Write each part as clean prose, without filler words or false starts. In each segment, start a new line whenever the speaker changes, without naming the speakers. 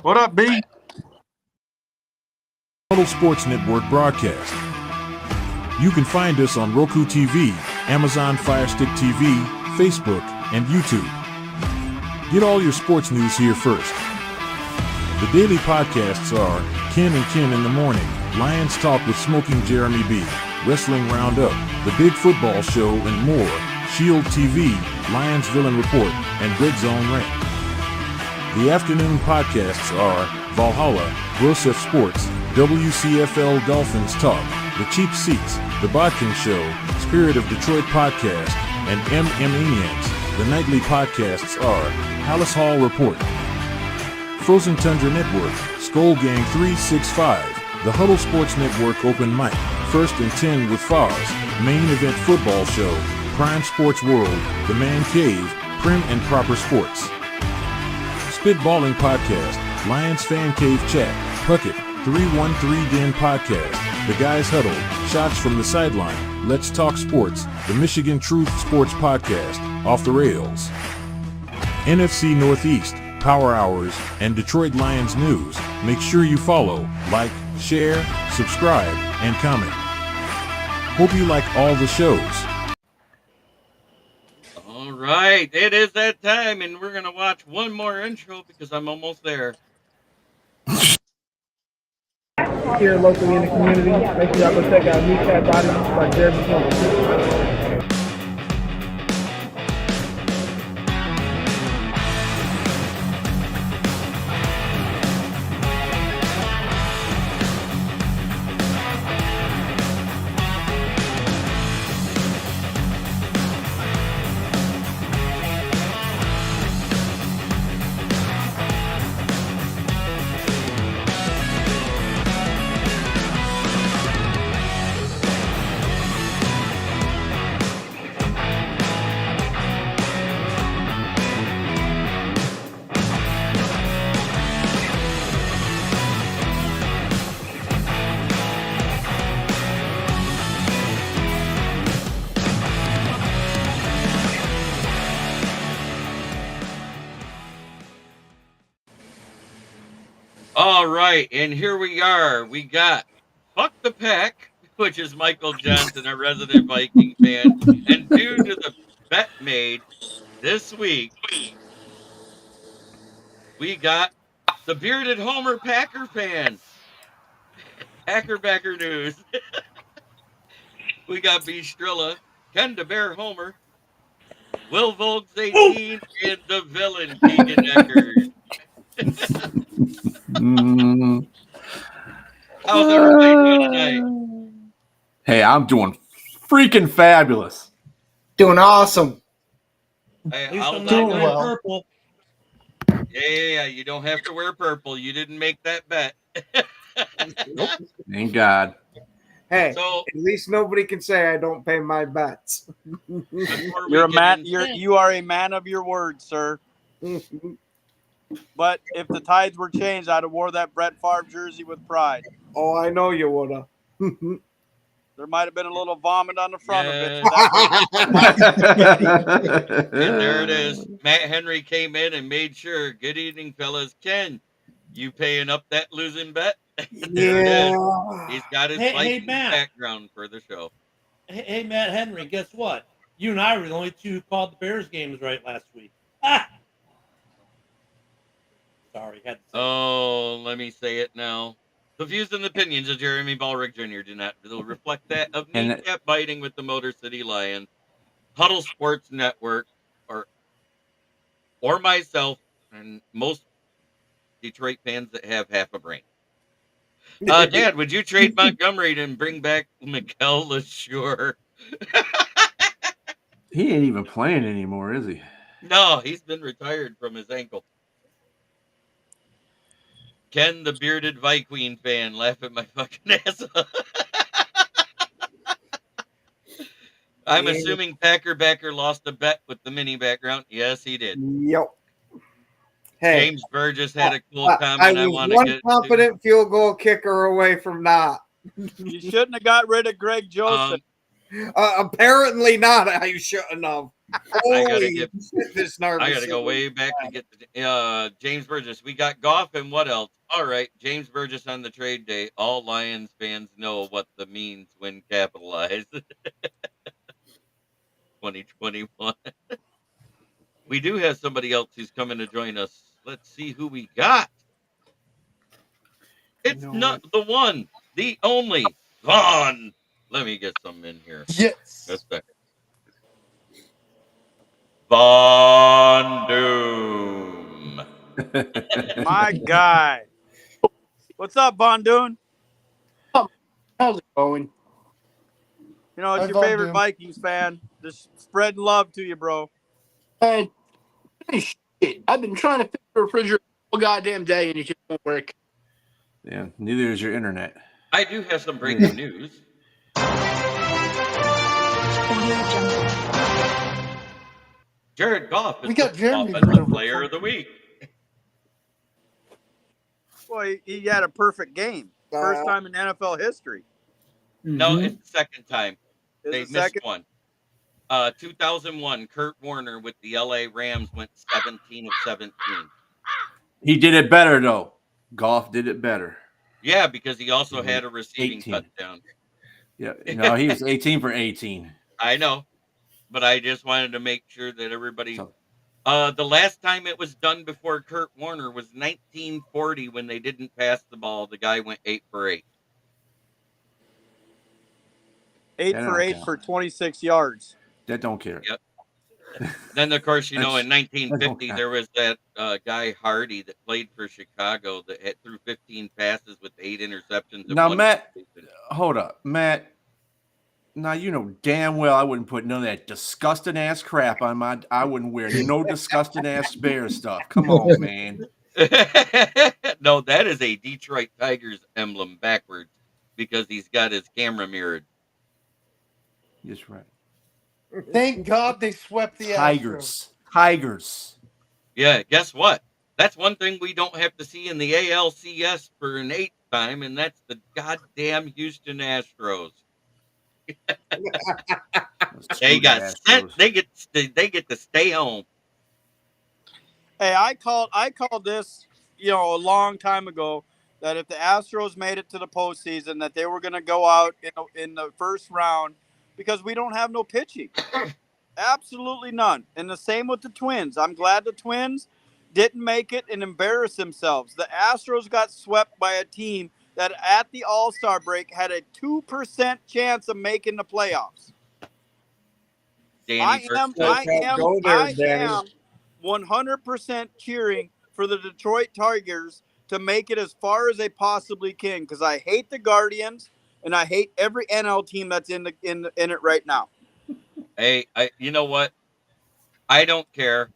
What up, B?
Total Sports Network broadcast. You can find us on Roku TV, Amazon Fire Stick TV, Facebook, and YouTube. Get all your sports news here first. The daily podcasts are Ken and Ken in the Morning, Lions Talk with Smoking Jeremy B, Wrestling Roundup, The Big Football Show, and more, Shield TV, Lions Villain Report, and Red Zone Rant. The afternoon podcasts are Valhalla, Grosef Sports, WCFL Dolphins Talk, The Cheap Seats, The Bodkin Show, Spirit of Detroit Podcast, and Maniacs. The nightly podcasts are Hallis Hall Report, Frozen Tundra Network, Skull Gang 365, The Huddle Sports Network Open Mic, First and 10 with Foz, Main Event Football Show, Prime Sports World, The Man Cave, Prim and Proper Sports. Spitballing Podcast, Lions Fan Cave Chat, Puckett, 313 Den Podcast, The Guys Huddle, Shots from the Sideline, Let's Talk Sports, The Michigan Truth Sports Podcast, Off the Rails, NFC Northeast, Power Hours, and Detroit Lions News. Make sure you follow, like, share, subscribe, and comment. Hope you like all the shows.
All right, it is that time, and we're going to watch one more intro because I'm almost there.
Here locally in the community, make sure y'all go check out New Cat Body by Jeremy Jones.
All right, and here we are. We got Fuck the Pack, which is Michael Johnson, a resident Viking fan. And due to the bet made this week, we got the Bearded Homer Packer fan. Packer Backer News. We got B. Strilla, Ken the Bear Homer, Will Volks 18, and the villain Keegan Eckert. How's everybody doing tonight?
Hey, I'm doing freaking fabulous.
Doing awesome.
Hey,
I'm
doing
well. Purple.
Yeah. You don't have to wear purple. You didn't make that bet.
Nope. Thank God.
Hey,
So,
at least nobody can say I don't pay my bets.
You're a man. You are a man of your word, sir. But if the tides were changed, I'd have wore that Brett Favre jersey with pride.
Oh, I know you would have.
There might have been a little vomit on the front of it.
And there it is. Matt Henry came in and made sure. Good evening, fellas. Ken, you paying up that losing bet?
Yeah.
He's got his
Hey, Matt.
background for the show.
Hey, Matt Henry, guess what? You and I were the only two who called the Bears games right last week. Sorry. Had to say
Oh, let me say it now. The views and opinions of Jeremy Ballrick Jr. do not reflect that of kneecap biting with the Motor City Lions, Huddle Sports Network, or myself, and most Detroit fans that have half a brain. Dad, would you trade Montgomery and bring back Miguel LeSure?
He ain't even playing anymore, is he?
No, he's been retired from his ankle. Ken, the bearded Viking fan, laugh at my fucking ass off. I'm assuming Packer Backer lost a bet with the mini background. Yes, he did.
Yep. Hey,
James Burgess had a cool comment.
I was one competent field goal kicker away from not.
You shouldn't have got rid of Greg Joseph.
Apparently not. I shouldn't have.
I gotta get.
This
I gotta go way back to get the James Burgess. We got Goff and what else? All right, James Burgess on the trade day. All Lions fans know what the means when capitalized. 2021. We do have somebody else who's coming to join us. Let's see who we got. It's not the one, the only Vaughn. Let me get some in here.
Yes.
Just a second. Von Doom.
My guy. What's up, Bondoon?
How's it going?
You know, it's
Hi,
your favorite
Bondoon.
Vikings fan. Just spreading love to you, bro.
And shit, I've been trying to fix the refrigerator all goddamn day, and it just won't work.
Yeah, neither is your internet.
I do have some breaking news. Jared Goff is
got
the
Jeremy
offensive
Green.
player of the week.
Well, he had a perfect game. First time in NFL history.
No, it's the second time.
Is
They
it
missed
second?
one. 2001, Kurt Warner with the LA Rams went 17 of 17.
He did it better, though. Goff did it better.
Yeah, because he also had a receiving
18.
touchdown.
Yeah, no, he was 18 for 18.
I know, but I just wanted to make sure that everybody. The last time it was done before Kurt Warner was 1940 when they didn't pass the ball. The guy went 8 for 8.
8 for 8 for 26 yards.
That don't care.
Yep. Then, of course, in
That's-
1950, there was that guy Hardy that played for Chicago that had threw 15 passes with 8 interceptions. And
Now,
one
Matt,
interception.
hold up. Matt, now you know damn well I wouldn't put none of that disgusting ass crap on my. I wouldn't wear no disgusting ass Bear stuff. Come on, man.
No, that is a Detroit Tigers emblem backwards because he's got his camera mirrored.
That's right.
Thank God they swept the Astros.
Tigers.
Yeah, guess what? That's one thing we don't have to see in the ALCS for an 8th time, and that's the goddamn Houston Astros. They got sent. They get to stay home.
Hey, I called this, a long time ago that if the Astros made it to the postseason, that they were going to go out in the first round because we don't have no pitching. Absolutely none. And the same with the Twins. I'm glad the Twins didn't make it and embarrass themselves. The Astros got swept by a team that at the All-Star break had a 2% chance of making the playoffs. I am 100% cheering for the Detroit Tigers to make it as far as they possibly can because I hate the Guardians and I hate every NL team that's in it right now.
Hey, you know what? I don't care.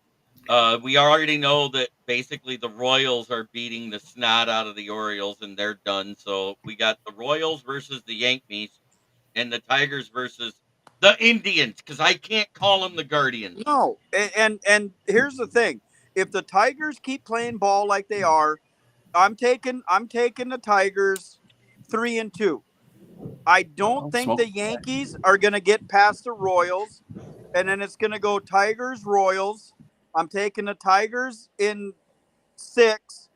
We already know that basically the Royals are beating the snot out of the Orioles and they're done. So we got the Royals versus the Yankees and the Tigers versus the Indians because I can't call them the Guardians.
No, and here's the thing: if the Tigers keep playing ball like they are, I'm taking the Tigers 3-2. I don't think the Yankees are going to get past the Royals, and then it's going to go Tigers Royals. I'm taking the Tigers in 6,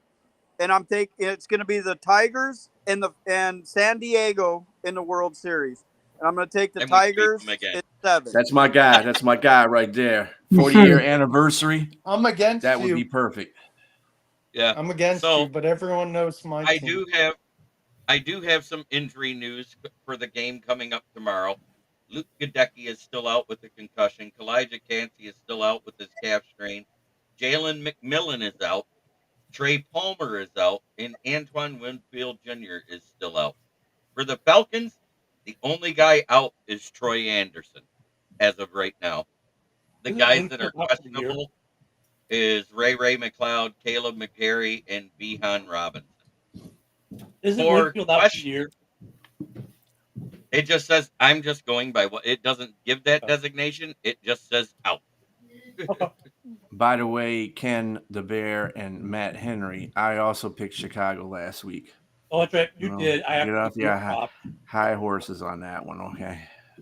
and it's going to be the Tigers and San Diego in the World Series. And I'm going to take the Tigers in 7.
That's my guy. That's my guy right there. 40-year anniversary.
I'm against
that
you.
Would be perfect.
Yeah,
I'm against you, but everyone knows my team.
I do have some injury news for the game coming up tomorrow. Luke Gadecki is still out with a concussion. Kalijah Cansey is still out with his calf strain. Jalen McMillan is out. Trey Palmer is out. And Antoine Winfield Jr. is still out. For the Falcons, the only guy out is Troy Anderson as of right now. The guys that are questionable is Ray McLeod, Caleb McGarry, and Behan Robinson.
Isn't Winfield out for the year?
It just says, I'm just going by what it doesn't give that designation. It just says out.
By the way, Ken, the Bear, and Matt Henry, I also picked Chicago last week.
Oh, that's right. You did. I have
get off
to
your high horses on that one, okay?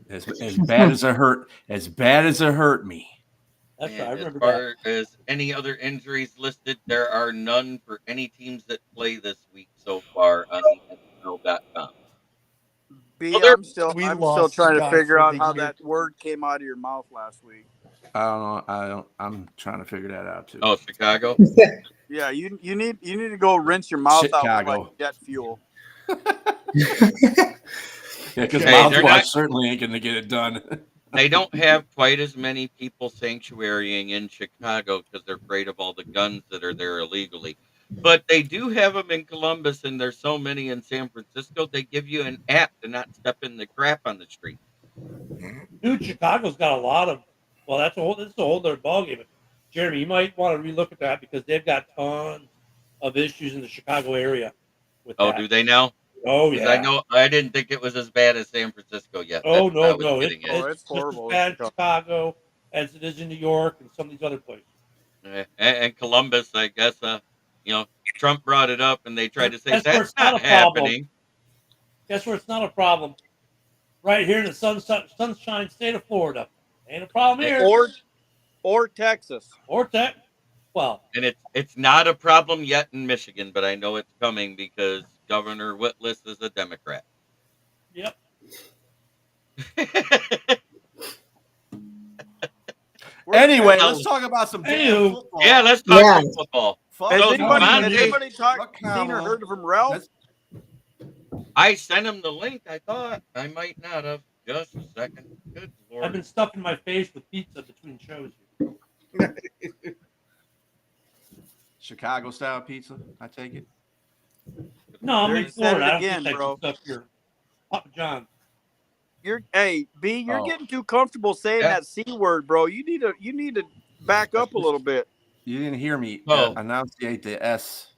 As bad as it hurt me.
That's right. I
And as
remember that.
far as any other injuries listed, there are none for any teams that play this week so far on the NFL.com.
B,
Well, there,
We
I'm still
lost
trying to
Scott
figure
for
out
the
how
year.
that word came out of your mouth last week.
I don't. I'm trying to figure that out too.
oh, Chicago.
Yeah, you need to go rinse your mouth out with
Chicago.
like jet fuel.
Yeah, because
Hey, they're
mouthwash
not.
certainly ain't going to get it done.
They don't have quite as many people sanctuarying in Chicago because they're afraid of all the guns that are there illegally. But they do have them in Columbus, and there's so many in San Francisco. They give you an app to not step in the crap on the street.
Dude, Chicago's got a lot of. Well, that's a whole other ballgame. But Jeremy, you might want to relook at that because they've got tons of issues in the Chicago area with
Oh,
that.
do they now?
Oh
Because
yeah.
I didn't think it was as bad as San Francisco yet.
Oh
That's what I
no,
was
no,
getting at.
It's
it's just
horrible
as
in
bad in Chicago as it is in New York and some of these other places.
And Columbus, I guess, Trump brought it up, and they tried to say
That's where
that's
it's not
not
a problem.
happening.
Guess where it's not a problem? Right here in the sunshine state of Florida. Ain't a problem here.
Or Texas.
Or Tech. Well,
And it's not a problem yet in Michigan, but I know it's coming because Governor Whitlis is a Democrat.
yep.
Anyway, let's talk about some damn
Anywho.
football.
Yeah, let's talk
Yeah.
some football.
Fuck
Has
So,
anybody,
Devontae-
has anybody seen or heard from Ralph?
That's-
I sent him the link. I thought I might not have. Just a second. Good Lord.
I've been stuffing my face with pizza between shows.
Chicago style pizza, I take it.
No, I'm
There
in
you said
Florida.
it
I don't
again,
think
bro.
I can stuff your Papa John's.
You're
Oh.
getting too comfortable saying
Yeah.
that C word, bro. You need to back up a little bit.
You didn't hear me
Oh.
enunciate the S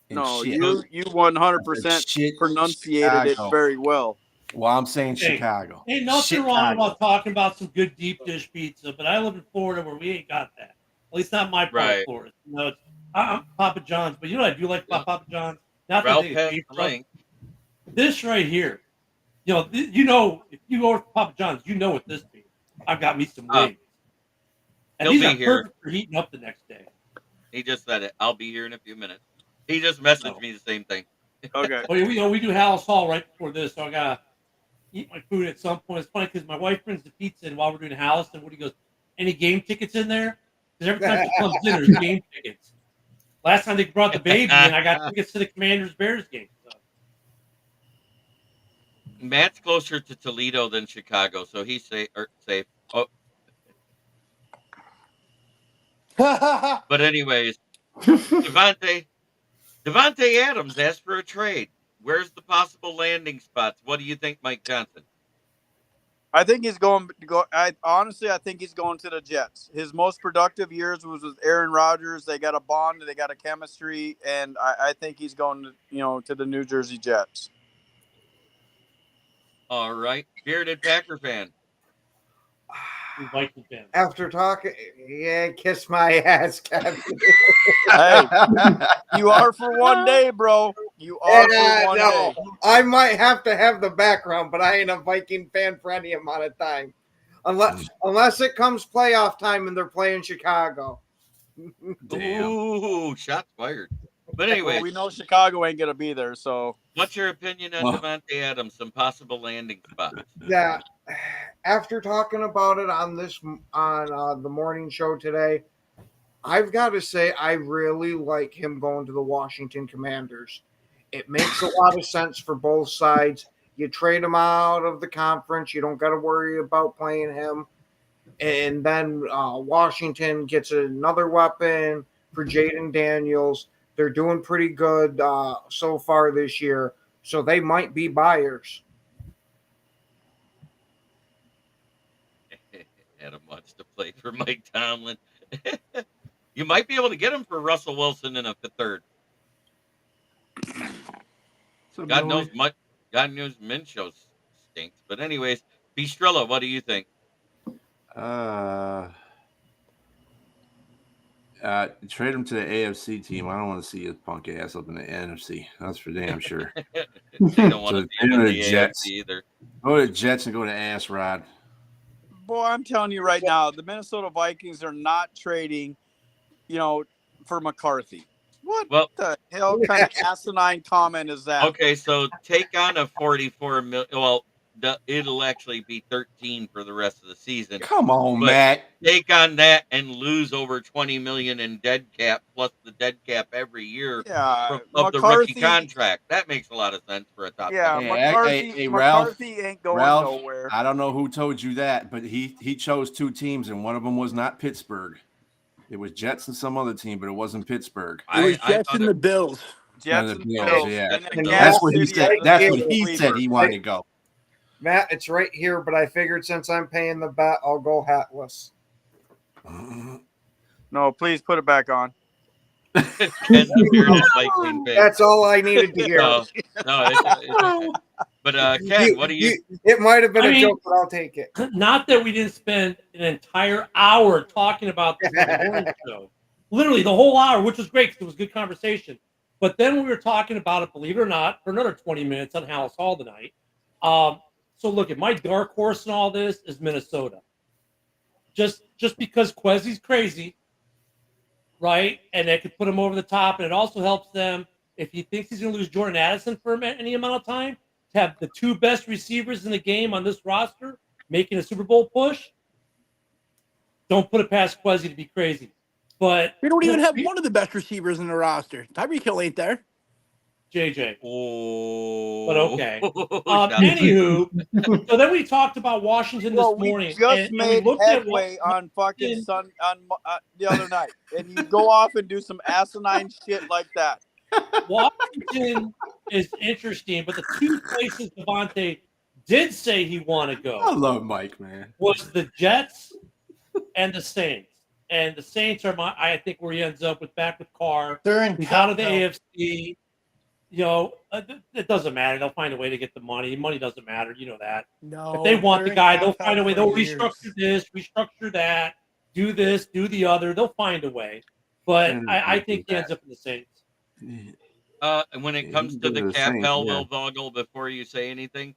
in
No,
shit.
you 100%
Shit,
pronunciated it
Chicago.
very well.
Well, I'm saying
Hey,
Chicago.
Ain't nothing wrong about talking about some good deep dish pizza, but I live in Florida where we ain't got that. At least not my part
Right.
of Florida. You know, I'm Papa John's, but you know what I do like about Papa John's? Not that
Ralph
they
has
beef
the
rub.
link.
This right here. You know, if you go to Papa John's, you know what this means. I've got me some wings. And
he'll
these
be
are
here.
perfect for heating up the next day.
He just said it. I'll be here in a few minutes. He just messaged me the same thing.
Okay.
Well, we do Hallis Hall right before this, so I gotta eat my food at some point. It's funny because my wife brings the pizza in while we're doing Hallis, and Woody goes, "Any game tickets in there?" Because every time she comes in, there's game tickets. Last time they brought the baby in, I got tickets to the Commanders-Bears game. So.
Matt's closer to Toledo than Chicago, so he's safe. Oh, but anyways, Devante Adams asked for a trade. Where's the possible landing spots? What do you think, Mike Johnson?
I think he's going to go. I think he's going to the Jets. His most productive years was with Aaron Rodgers. They got a bond, they got a chemistry, and I think he's going to the New Jersey Jets.
All right, bearded Packer fan.
Viking fan.
After talking, yeah, kiss my ass, Captain.
Hey, you are for one day, bro. You are for one day.
I might have to have the background, but I ain't a Viking fan for any amount of time, unless it comes playoff time and they're playing Chicago.
Damn.
Ooh, shots fired. But anyway,
Well, we know Chicago ain't gonna be there, so
what's your opinion on Devante Adams? Some possible landing spots.
Yeah, after talking about it on the morning show today, I've got to say I really like him going to the Washington Commanders. It makes a lot of sense for both sides. You trade him out of the conference, you don't got to worry about playing him, and then Washington gets another weapon for Jaden Daniels. They're doing pretty good so far this year, so they might be buyers.
Adam wants to play for Mike Tomlin. You might be able to get him for Russell Wilson in a third. God knows Minshew stinks. But anyways, Bistrella, what do you think?
Trade him to the AFC team. I don't want to see his punk ass up in the NFC. That's for damn sure.
They don't want to see him in the
Jets
AFC either.
Go to the Jets and go to Ass Rod.
Boy, I'm telling you right now, the Minnesota Vikings are not trading, for McCarthy. What the hell kind of asinine comment is that?
Okay, so take on a 44 million. Well, it'll actually be 13 for the rest of the season.
Come on,
But
Matt.
take on that and lose over 20 million in dead cap plus the dead cap every year
Yeah,
of the rookie
McCarthy.
contract. That makes a lot of sense for a top.
Yeah,
Hey,
McCarthy ain't going
Ralph,
nowhere.
I don't know who told you that, but he chose two teams, and one of them was not Pittsburgh. It was Jets and some other team, but it wasn't Pittsburgh.
It was Jets and the Bills.
Jets
and the
and
Bills,
Bills.
yeah.
And
That's what he
City
said.
is
That's
a
what he
sleeper.
said he wanted to go.
Matt, it's right here, but I figured since I'm paying the bet, I'll go hatless.
No, please put it back on.
Ken's the bearded Viking fan.
That's all I needed to hear.
No, it's okay. But Ken, what do you?
It might have been a joke, but I'll take it.
Not that we didn't spend an entire hour talking about this on the morning show. Literally the whole hour, which was great because it was good conversation. But then we were talking about it, believe it or not, for another 20 minutes on House Hall tonight. So look, my dark horse in all this is Minnesota. Just because Quezzy's crazy, right? And that could put him over the top, and it also helps them if he thinks he's going to lose Jordan Addison for any amount of time, to have the two best receivers in the game on this roster making a Super Bowl push. Don't put it past Quezzy to be crazy. But
we don't even have one of the best receivers in the roster. Tyreek Hill ain't there.
JJ.
Oh.
But okay. Anywho, so then we talked about Washington this morning.
We just made headway on fucking the other night, and you go off and do some asinine shit like that.
Washington is interesting, but the two places Devante did say he want to go.
I love Mike, man.
Was the Jets and the Saints. And the Saints are I think where he ends up back with Carr.
They're in
He's out of the AFC. It doesn't matter. They'll find a way to get the money. Money doesn't matter. You know that.
No,
if they want the guy, they'll find a way. They'll restructure this, restructure that, do this, do the other. They'll find a way. But I think he ends up in the Saints.
When it comes to the cap, Will Vogel, before you say anything,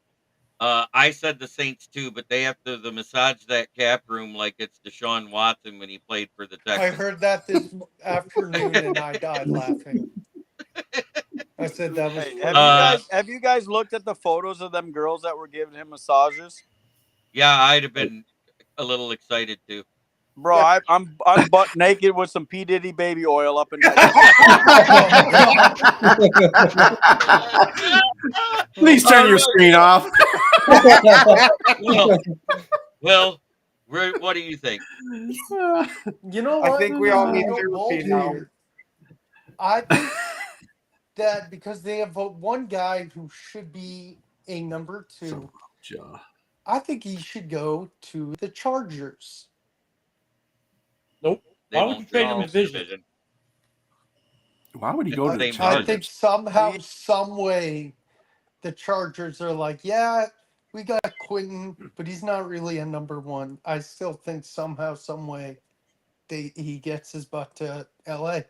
I said the Saints too, but they have to massage that cap room like it's Deshaun Watson when he played for the Texans.
I heard that this afternoon and I died laughing. I said that was.
Have you guys looked at the photos of them girls that were giving him massages?
Yeah, I'd have been a little excited too.
Bro, I'm butt naked with some P. Diddy baby oil up in there.
Please turn your screen off.
Well, what do you think?
You know what?
I think we all need therapy now.
I think that because they have one guy who should be a number two, I think he should go to the Chargers.
Nope. Why would you trade him in division?
Why would he go to the Chargers?
I think somehow, some way, the Chargers are like, yeah, we got Quentin, but he's not really a number one. I still think somehow, some way, he gets his butt to LA.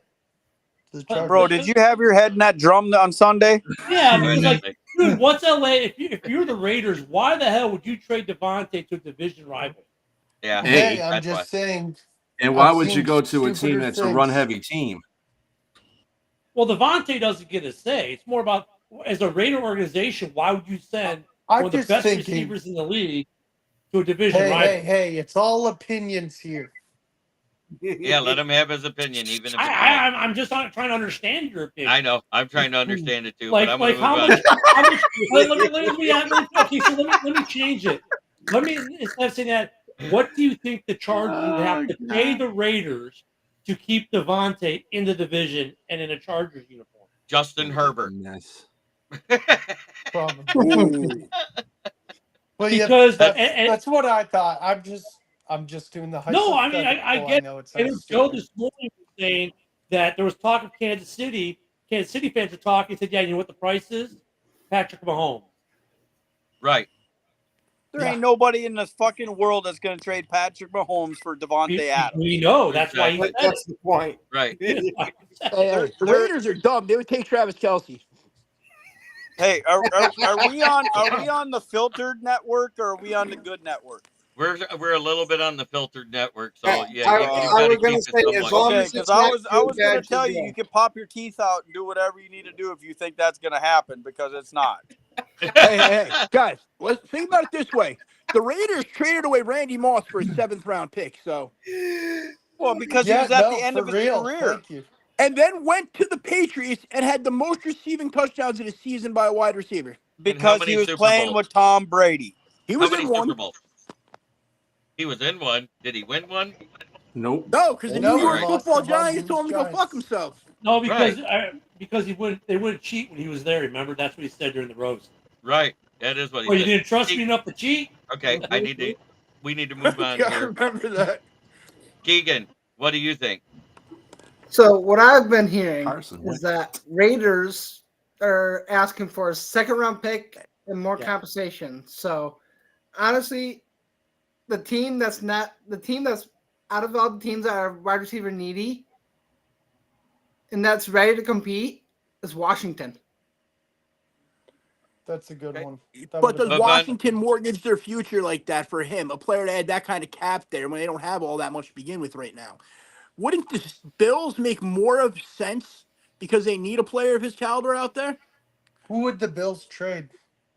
Bro, did you have your head in that drum on Sunday?
Yeah, because dude, what's LA? If you're the Raiders, why the hell would you trade Devante to a division rival?
Yeah,
hey, I'm just saying.
And why would you go to a team that's a run-heavy team?
Well, Devante doesn't get a say. It's more about, as a Raider organization, why would you send one of the best receivers in the league to a division rival?
Hey, it's all opinions here.
Yeah, let him have his opinion, even if
I'm just trying to understand your opinion.
I know. I'm trying to understand it too.
Like,
but I'm
how much? Let me change it. Instead of saying that, what do you think the Chargers would have to pay the Raiders to keep Devante in the division and in a Chargers uniform?
Justin Herbert.
Yes.
Probably. Well,
because
that's what I thought. I'm just doing the hypothetical.
No, I mean I get it. And Joe this morning was saying that there was talk of Kansas City. Kansas City fans were talking. Said, "Yeah, you know what the price is? Patrick Mahomes."
Right.
There ain't nobody in this fucking world that's going to trade Patrick Mahomes for Devante Adams.
We know. That's why he said
That's the point.
Right.
The Raiders are dumb. They would take Travis Kelce.
Hey, are we on the filtered network or are we on the good network?
We're a little bit on the filtered network, so
I,
yeah, you
I
got to
was gonna
keep
say,
it
as
somewhat
long
Okay,
as
clean.
because
it's not
I
too
was gonna
bad,
tell
you're
you
good.
can pop your teeth out and do whatever you need to do if you think that's gonna happen, because it's not.
Hey, guys, let's think about it this way. The Raiders traded away Randy Moss for a 7th-round pick, so
Well, because he
Yeah,
was at the
no,
end
for
of his
real.
career.
Thank you.
and then went to the Patriots and had the most receiving touchdowns in a season by a wide receiver.
And how
Because he
many
was
Super
playing
Bowls?
with Tom Brady.
He
How
was
many
in
Super
one.
Bowls? He was in one. Did he win one?
Nope.
No, because the New
No, he
All
York
right.
lost
Football
to Ron
Giants
News
told him to go fuck
Giants.
himself.
No,
Right.
because they wouldn't cheat when he was there. Remember, that's what he said during the roast.
Right. That is what he
Oh, you
said.
didn't trust me enough to cheat?
Okay, we need to move on
Gotta
here.
remember that.
Keegan, what do you think?
So what I've been hearing
Carson
is
Wentz.
that Raiders are asking for a second-round pick and more
Yeah.
compensation. So honestly, the team that's out of all the teams that are wide receiver needy and that's ready to compete is Washington.
That's a good
Okay.
one. That
But
would've
does
been-
But
Washington mortgage their future like that for him? A player that had that kind of cap there when they don't have all that much to begin with right now. Wouldn't the Bills make more of sense because they need a player of his caliber out there?
Who would the Bills trade?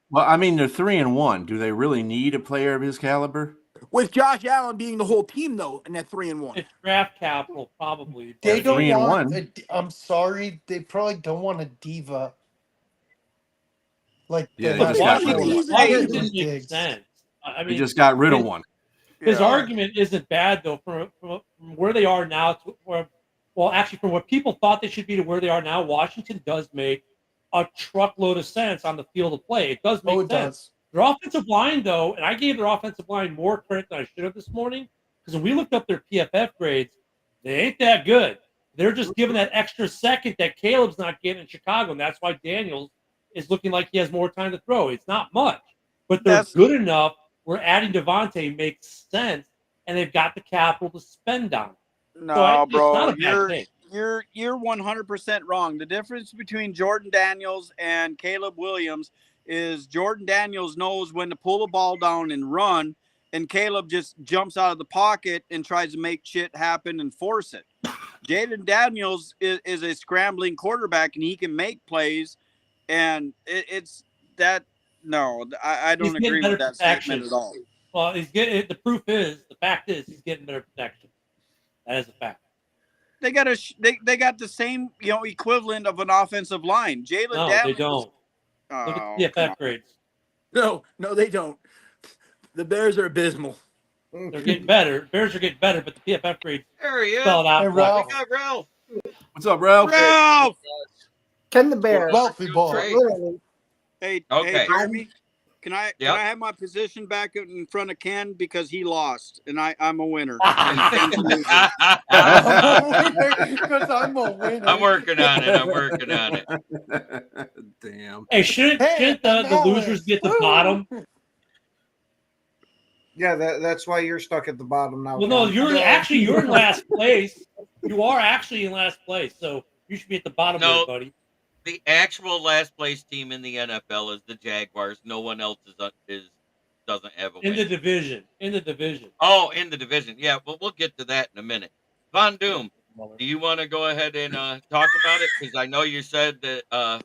Well, I mean, they're 3-1. Do they really need a player of his caliber?
With Josh Allen being the whole team though, in that 3-1.
It's draft capital, probably.
They
They're
don't
3-1.
want. I'm sorry, they probably don't want a diva. Like
Yeah,
the
they
last
just got
couple
rid of
of
one.
years.
Washington makes
Diggs.
sense. I
They
mean,
just got rid of one.
his
Yeah.
argument isn't bad though. From where they are now to where, well, actually, from what people thought they should be to where they are now, Washington does make a truckload of sense on the field of play. It does make
Oh, it
sense.
does.
Their offensive line, though, and I gave their offensive line more credit than I should have this morning, because when we looked up their PFF grades, they ain't that good. They're just giving that extra second that Caleb's not getting in Chicago, and that's why Daniels is looking like he has more time to throw. It's not much, but they're
That's-
good enough where adding Devante makes sense, and they've got the capital to spend on it.
No,
it's not
bro,
a bad thing.
you're 100% wrong. The difference between Jordan Daniels and Caleb Williams is Jordan Daniels knows when to pull the ball down and run, and Caleb just jumps out of the pocket and tries to make shit happen and force it. Jaden Daniels is a scrambling quarterback, and he can make plays, and it's that. No, I
He's
don't
getting
agree
better
with that
protection.
statement at all.
Well, the fact is, he's getting better protection. That is a fact.
They got they got the same equivalent of an offensive line. Jalen
No,
Daniels.
they don't.
Oh,
Look at the
come on.
PFF grades.
No, they don't. The Bears are abysmal.
They're getting better. Bears are getting better, but the PFF grades
There he is.
spell it out.
Hey,
for us.
Ralph.
We got Ralph.
What's up, Ralph?
Ralph!
Can the Bears
Wealthy boy.
Great.
literally
Hey,
Okay.
Jeremy, can I
Yep.
have my position back in front of Ken because he lost and I'm a winner.
Because I'm a winner.
I'm working on it.
Damn.
Hey, shouldn't the
now
losers
it's-
get the bottom?
Yeah, that's why you're stuck at the bottom now.
Well, no,
Ken.
you're
No.
in last place. You are actually in last place, so you should be at the bottom
No.
there, buddy.
The actual last place team in the NFL is the Jaguars. No one else doesn't have a
In
win.
the division.
Oh, in the division. Yeah, well, we'll get to that in a minute. Von Doom, do you want to go ahead and talk about it? Because I know you said that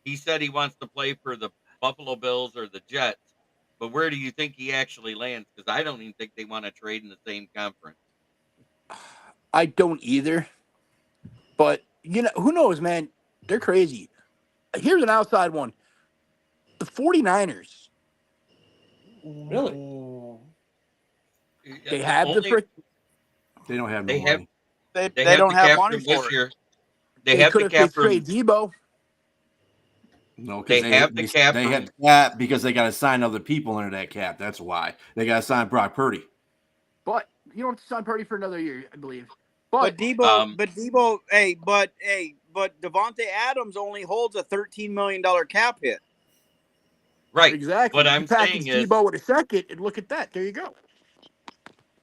he said he wants to play for the Buffalo Bills or the Jets, but where do you think he actually lands? Because I don't even think they want to trade in the same conference.
I don't either. But who knows, man? They're crazy. Here's an outside one. The 49ers.
Really?
Ooh.
They have the
Only-
frick.
They don't have no
They have-
money.
They
have
don't
the
have
cap
money
room this
for it.
year. They
They
have
could
the
if
cap
they
room.
trade Debo.
No,
They
because
have the cap
They
room.
have cap because they got to sign other people under that cap. That's why they got to sign Brock Purdy.
But you don't have to sign Purdy for another year, I believe.
But
But
Debo, but Devante Adams only holds a $13 million cap hit.
Right.
exactly.
What
You
I'm
package
saying is,
Debo with a second, and look at that. There you go.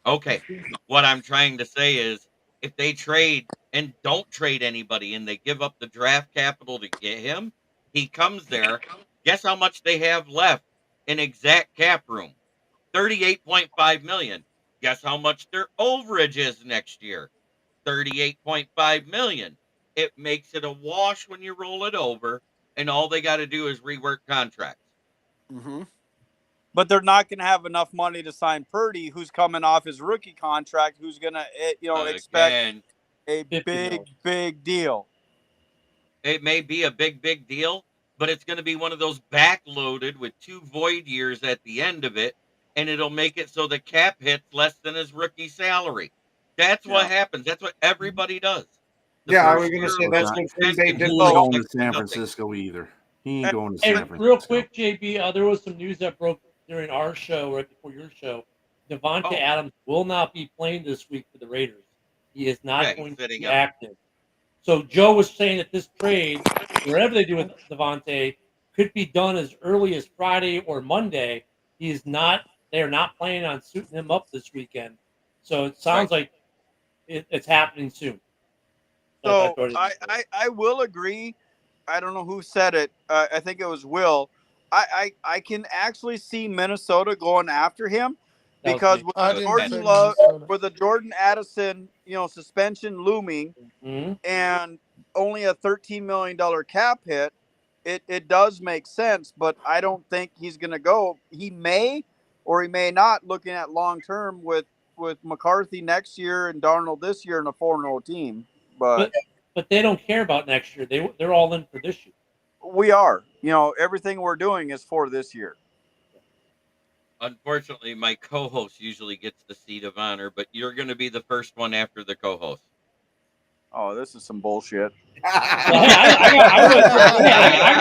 okay, what I'm trying to say is if they trade and don't trade anybody and they give up the draft capital to get him, he comes there. Guess how much they have left in exact cap room? $38.5 million. Guess how much their overage is next year? $38.5 million. It makes it a wash when you roll it over, and all they got to do is rework contracts.
Mm-hmm.
But they're not going to have enough money to sign Purdy, who's coming off his rookie contract, who's going to, expect
Again,
a big deal.
it may be a big deal, but it's going to be one of those backloaded with 2 void years at the end of it, and it'll make it so the cap hits less than his rookie salary. That's what happens. That's what everybody does.
Yeah, I was going to say that's what Green Bay did.
He ain't going to San Francisco either. He ain't going to San Francisco.
Real quick, JB, there was some news that broke during our show, right before your show. Devante Adams will not be playing this week for the Raiders. He is not going to be active. So Joe was saying that this trade, whatever they do with Devante, could be done as early as Friday or Monday. They are not planning on suiting him up this weekend. So it sounds like it's happening soon.
So I will agree. I don't know who said it. I think it was Will. I can actually see Minnesota going after him because with the Jordan Addison, suspension looming, and only a $13 million cap hit, it does make sense. But I don't think he's going to go. He may or he may not. Looking at long term with McCarthy next year and Darnold this year in a 4-0 team, but
they don't care about next year. They're all in for this year.
We are. Everything we're doing is for this year.
Unfortunately, my co-host usually gets the seat of honor, but you're going to be the first one after the co-host.
Oh, this is some bullshit.
I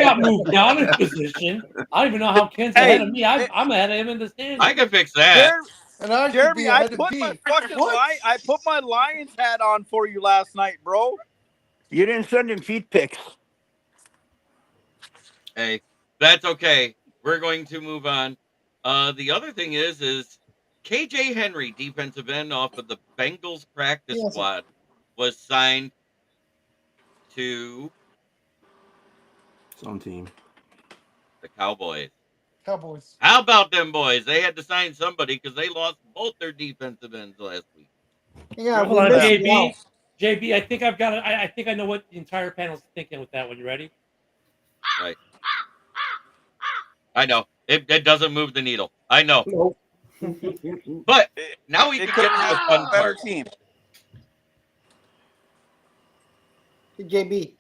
got moved down in position. I don't even know how Ken's ahead of me. I'm ahead of him in the standings.
I can fix that.
Jeremy, I put my Lions hat on for you last night, bro.
You didn't send him feet pics.
Hey, that's okay. We're going to move on. The other thing is KJ Henry, defensive end off of the Bengals practice squad, was signed to
some team.
The Cowboys.
How
about them boys? They had to sign somebody because they lost both their defensive ends last week.
Yeah,
hold on, JB, I think I've got it. I think I know what the entire panel's thinking with that one. You ready?
Right. I know. It doesn't move the needle. I know.
Nope.
But now we can get to the fun part.
Team.
JB.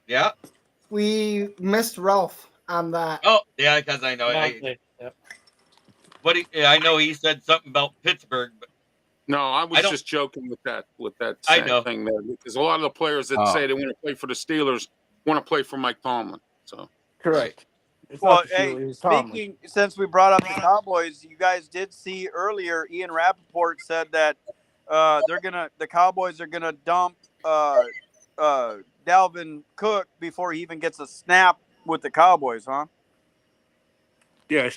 Yeah.
We missed Ralph on that.
Oh, yeah, because I know. I know he said something about Pittsburgh, but
no, I was just joking with that thing there, because a lot of the players that say they want to play for the Steelers want to play for Mike Tomlin. So
correct.
Well, speaking, since we brought up the Cowboys, you guys did see earlier, Ian Rappaport said that the Cowboys are gonna dump Dalvin Cook before he even gets a snap with the Cowboys, huh?
Yes.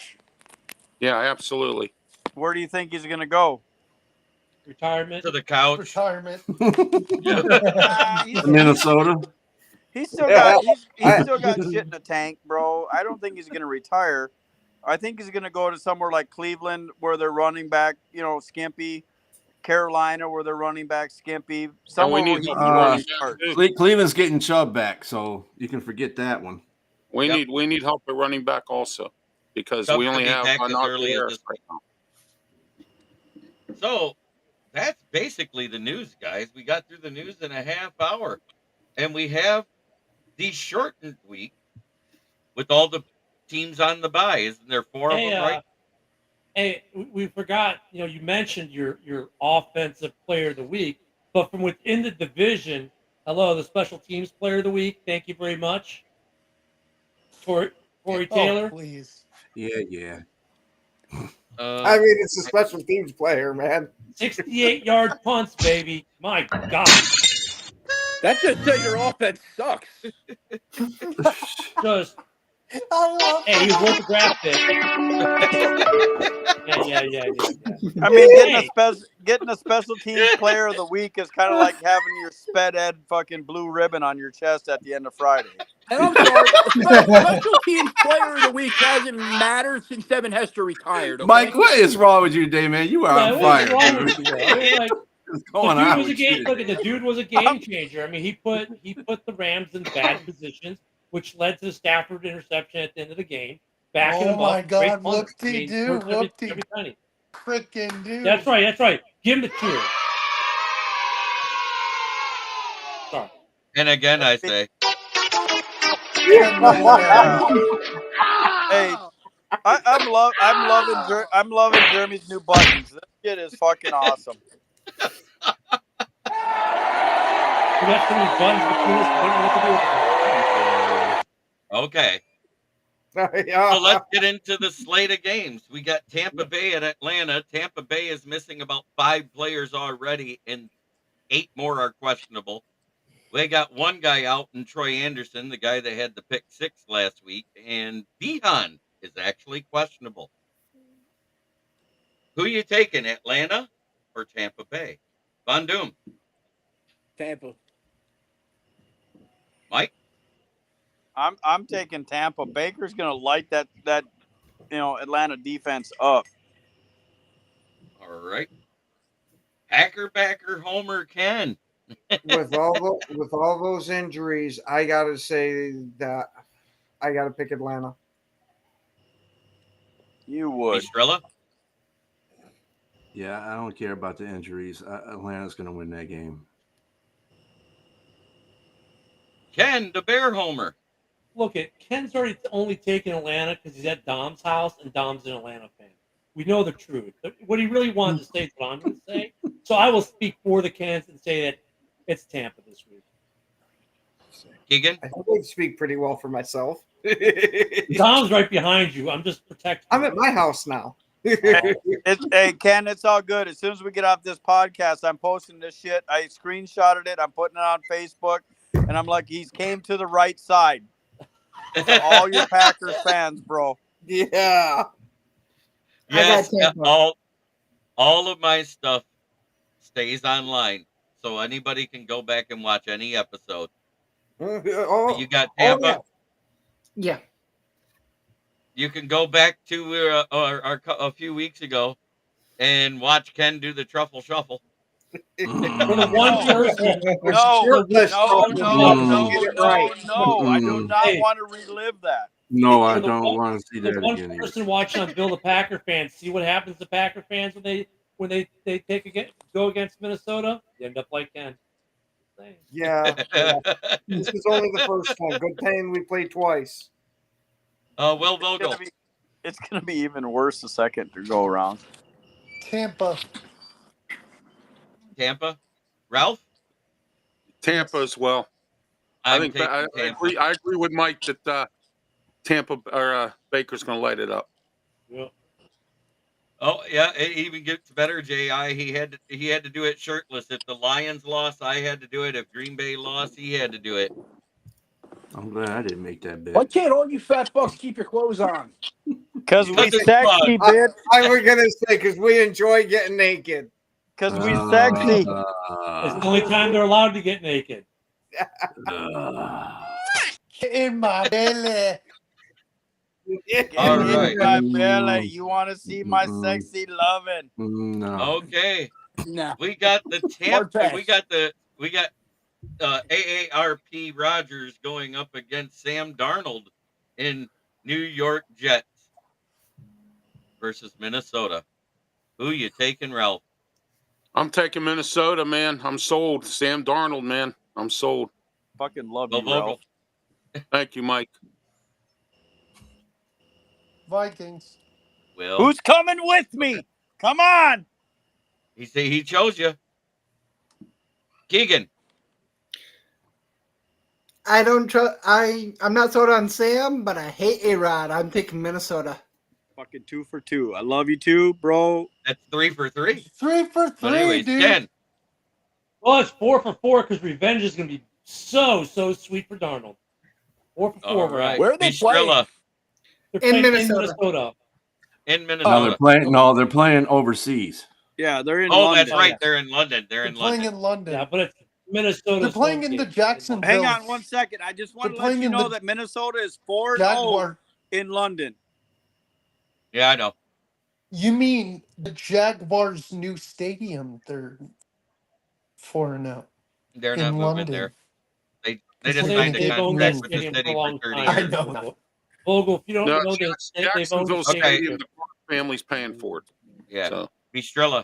Yeah, absolutely.
Where do you think he's gonna go?
Retirement.
To the couch.
Retirement.
Minnesota.
He's still got shit in the tank, bro. I don't think he's gonna retire. I think he's gonna go to somewhere like Cleveland where they're running back, skimpy. Carolina where they're running back skimpy. Somewhere
Cleveland's getting Chubb back, so you can forget that one.
We need help at running back also, because we only have an early right now.
So that's basically the news, guys. We got through the news in a half hour, and we have the shortened week with all the teams on the bye. Isn't there 4 of them, right?
Hey, we forgot, you mentioned your offensive player of the week, but from within the division, the special teams player of the week. Thank you very much. Corey Taylor.
Please.
Yeah.
I mean, it's a special teams player, man.
68-yard punts, baby. My God.
That just says your offense sucks.
Just. Hey, he was worth the draft pick. Yeah.
I mean, getting a special teams player of the week is kind of like having your sped ed fucking blue ribbon on your chest at the end of Friday.
And I'm sorry, special teams player of the week hasn't mattered since Devin Hester retired. Okay?
Mike, what is wrong with you today, man? You are on fire,
what's wrong
dude.
with you, bro? I mean, like,
What's going on with you
look
today?
at the dude was a game changer. I mean, he put the Rams in bad positions, which led to the Stafford interception at the end of the game. Backing him up.
Oh my God!
Great
Whoop-de-doo, whoop-de,
every penny.
freaking dude.
That's right. Give him the cheer. Sorry.
And again, I say,
Hey, I'm loving Jeremy's new buttons. This shit is fucking awesome.
We got so many buttons between us. We don't know what to do with them.
okay. So let's get into the slate of games. We got Tampa Bay at Atlanta. Tampa Bay is missing about 5 players already, and 8 more are questionable. They got one guy out in Troy Anderson, the guy that had the pick 6 last week, and Bihan is actually questionable. Who you taking, Atlanta or Tampa Bay? Von Doom.
Tampa.
Mike?
I'm taking Tampa. Baker's gonna light that Atlanta defense up.
All right. Packer backer Homer Ken.
with all those injuries, I gotta say that I gotta pick Atlanta.
You would.
Estrella?
Yeah, I don't care about the injuries. Atlanta's going to win that game.
Ken, the Bear Homer.
Look, Ken's already only taken Atlanta because he's at Dom's house, and Dom's an Atlanta fan. We know the truth. But what he really wanted to say is what I'm going to say. So I will speak for the Kens and say that it's Tampa this week.
Keegan?
I think I speak pretty well for myself.
Dom's right behind you. I'm just protecting
I'm at my house now.
Hey, Ken, it's all good. As soon as we get off this podcast, I'm posting this shit. I screenshotted it. I'm putting it on Facebook. And I'm like, he's came to the right side. To all your Packers fans, bro.
Yeah.
Yes, all of my stuff stays online. So anybody can go back and watch any episode. You got Tampa?
Yeah.
You can go back to a few weeks ago and watch Ken do the truffle shuffle.
For the one person.
No. I do not want to relive that.
No, I don't want to see that
one
again.
One person watching on Bill the Packer fans. See what happens to Packer fans when they go against Minnesota? They end up like Ken.
Yeah. This is only the first one. Good thing we played twice.
Will Vogel.
It's gonna be even worse the second to go around.
Tampa.
Ralph? Tampa as well. I agree with Mike that Tampa or Baker's going to light it up.
Yeah.
Oh yeah, it even gets better. J.I. He had to do it shirtless. If the Lions lost, I had to do it. If Green Bay lost, he had to do it.
I'm glad I didn't make that bet.
Why can't all you fat fucks keep your clothes on?
Because we sexy, bitch.
I was gonna say because we enjoy getting naked.
Because we sexy.
It's the only time they're allowed to get naked.
In my belly.
All right.
My belly. You want to see my sexy loving?
No.
Okay.
No.
We got the Tampa. We got AARP Rogers going up against Sam Darnold in New York Jets versus Minnesota. Who you taking, Ralph?
I'm taking Minnesota, man. I'm sold. Sam Darnold, man. I'm sold.
Fucking love you, Ralph.
Thank you, Mike.
Vikings.
Will.
Who's coming with me? Come on.
He chose you. Keegan.
I don't trust. I'm not sold on Sam, but I hate A-Rod. I'm taking Minnesota.
Fucking 2 for 2. I love you too, bro.
That's 3 for 3.
3 for 3,
But anyways,
dude.
Ken.
Well, it's 4 for 4 because revenge is going to be so sweet for Darnold. 4 for 4.
All right.
Where are they playing?
They're playing
In Minnesota.
In Minnesota.
They're playing overseas.
Yeah, they're in
Oh,
London.
that's right. They're in London. They're in
playing
London.
in London.
Yeah, but Minnesota.
They're playing in the Jacksonville.
Hang on 1 second. I just want to let you know that Minnesota is 4-0 in London.
Yeah, I know.
You mean the Jaguars' new stadium? They're 4-0.
They're not moving
London.
there. They just signed a contract with the city for 30 years.
I know.
Vogel, if you don't know this,
Jacksonville
they've
Stadium, the family's paying for it.
Yeah.
So.
Bistrella.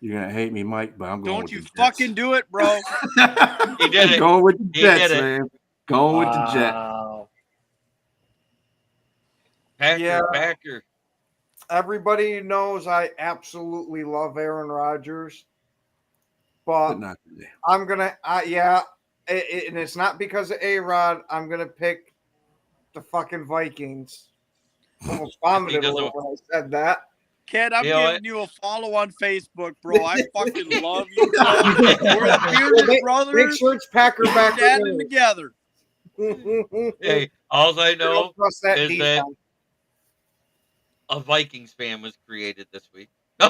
You're gonna hate me, Mike, but I'm going.
Don't you fucking do it, bro.
He did it.
Going with the
He
Jets,
did it.
man. Going with the Jets.
Packer.
Everybody knows I absolutely love Aaron Rodgers, but
not today.
I'm gonna, and it's not because of A-Rod. I'm gonna pick the fucking Vikings. Almost vomited a little when I said that.
Kid, I'm giving you a follow on Facebook, bro. I fucking love you, bro. We're the bearded brothers.
Make sure it's Packer back
standing together.
Hey, all I know is that
defense.
A Vikings fan was created this week.
Yeah.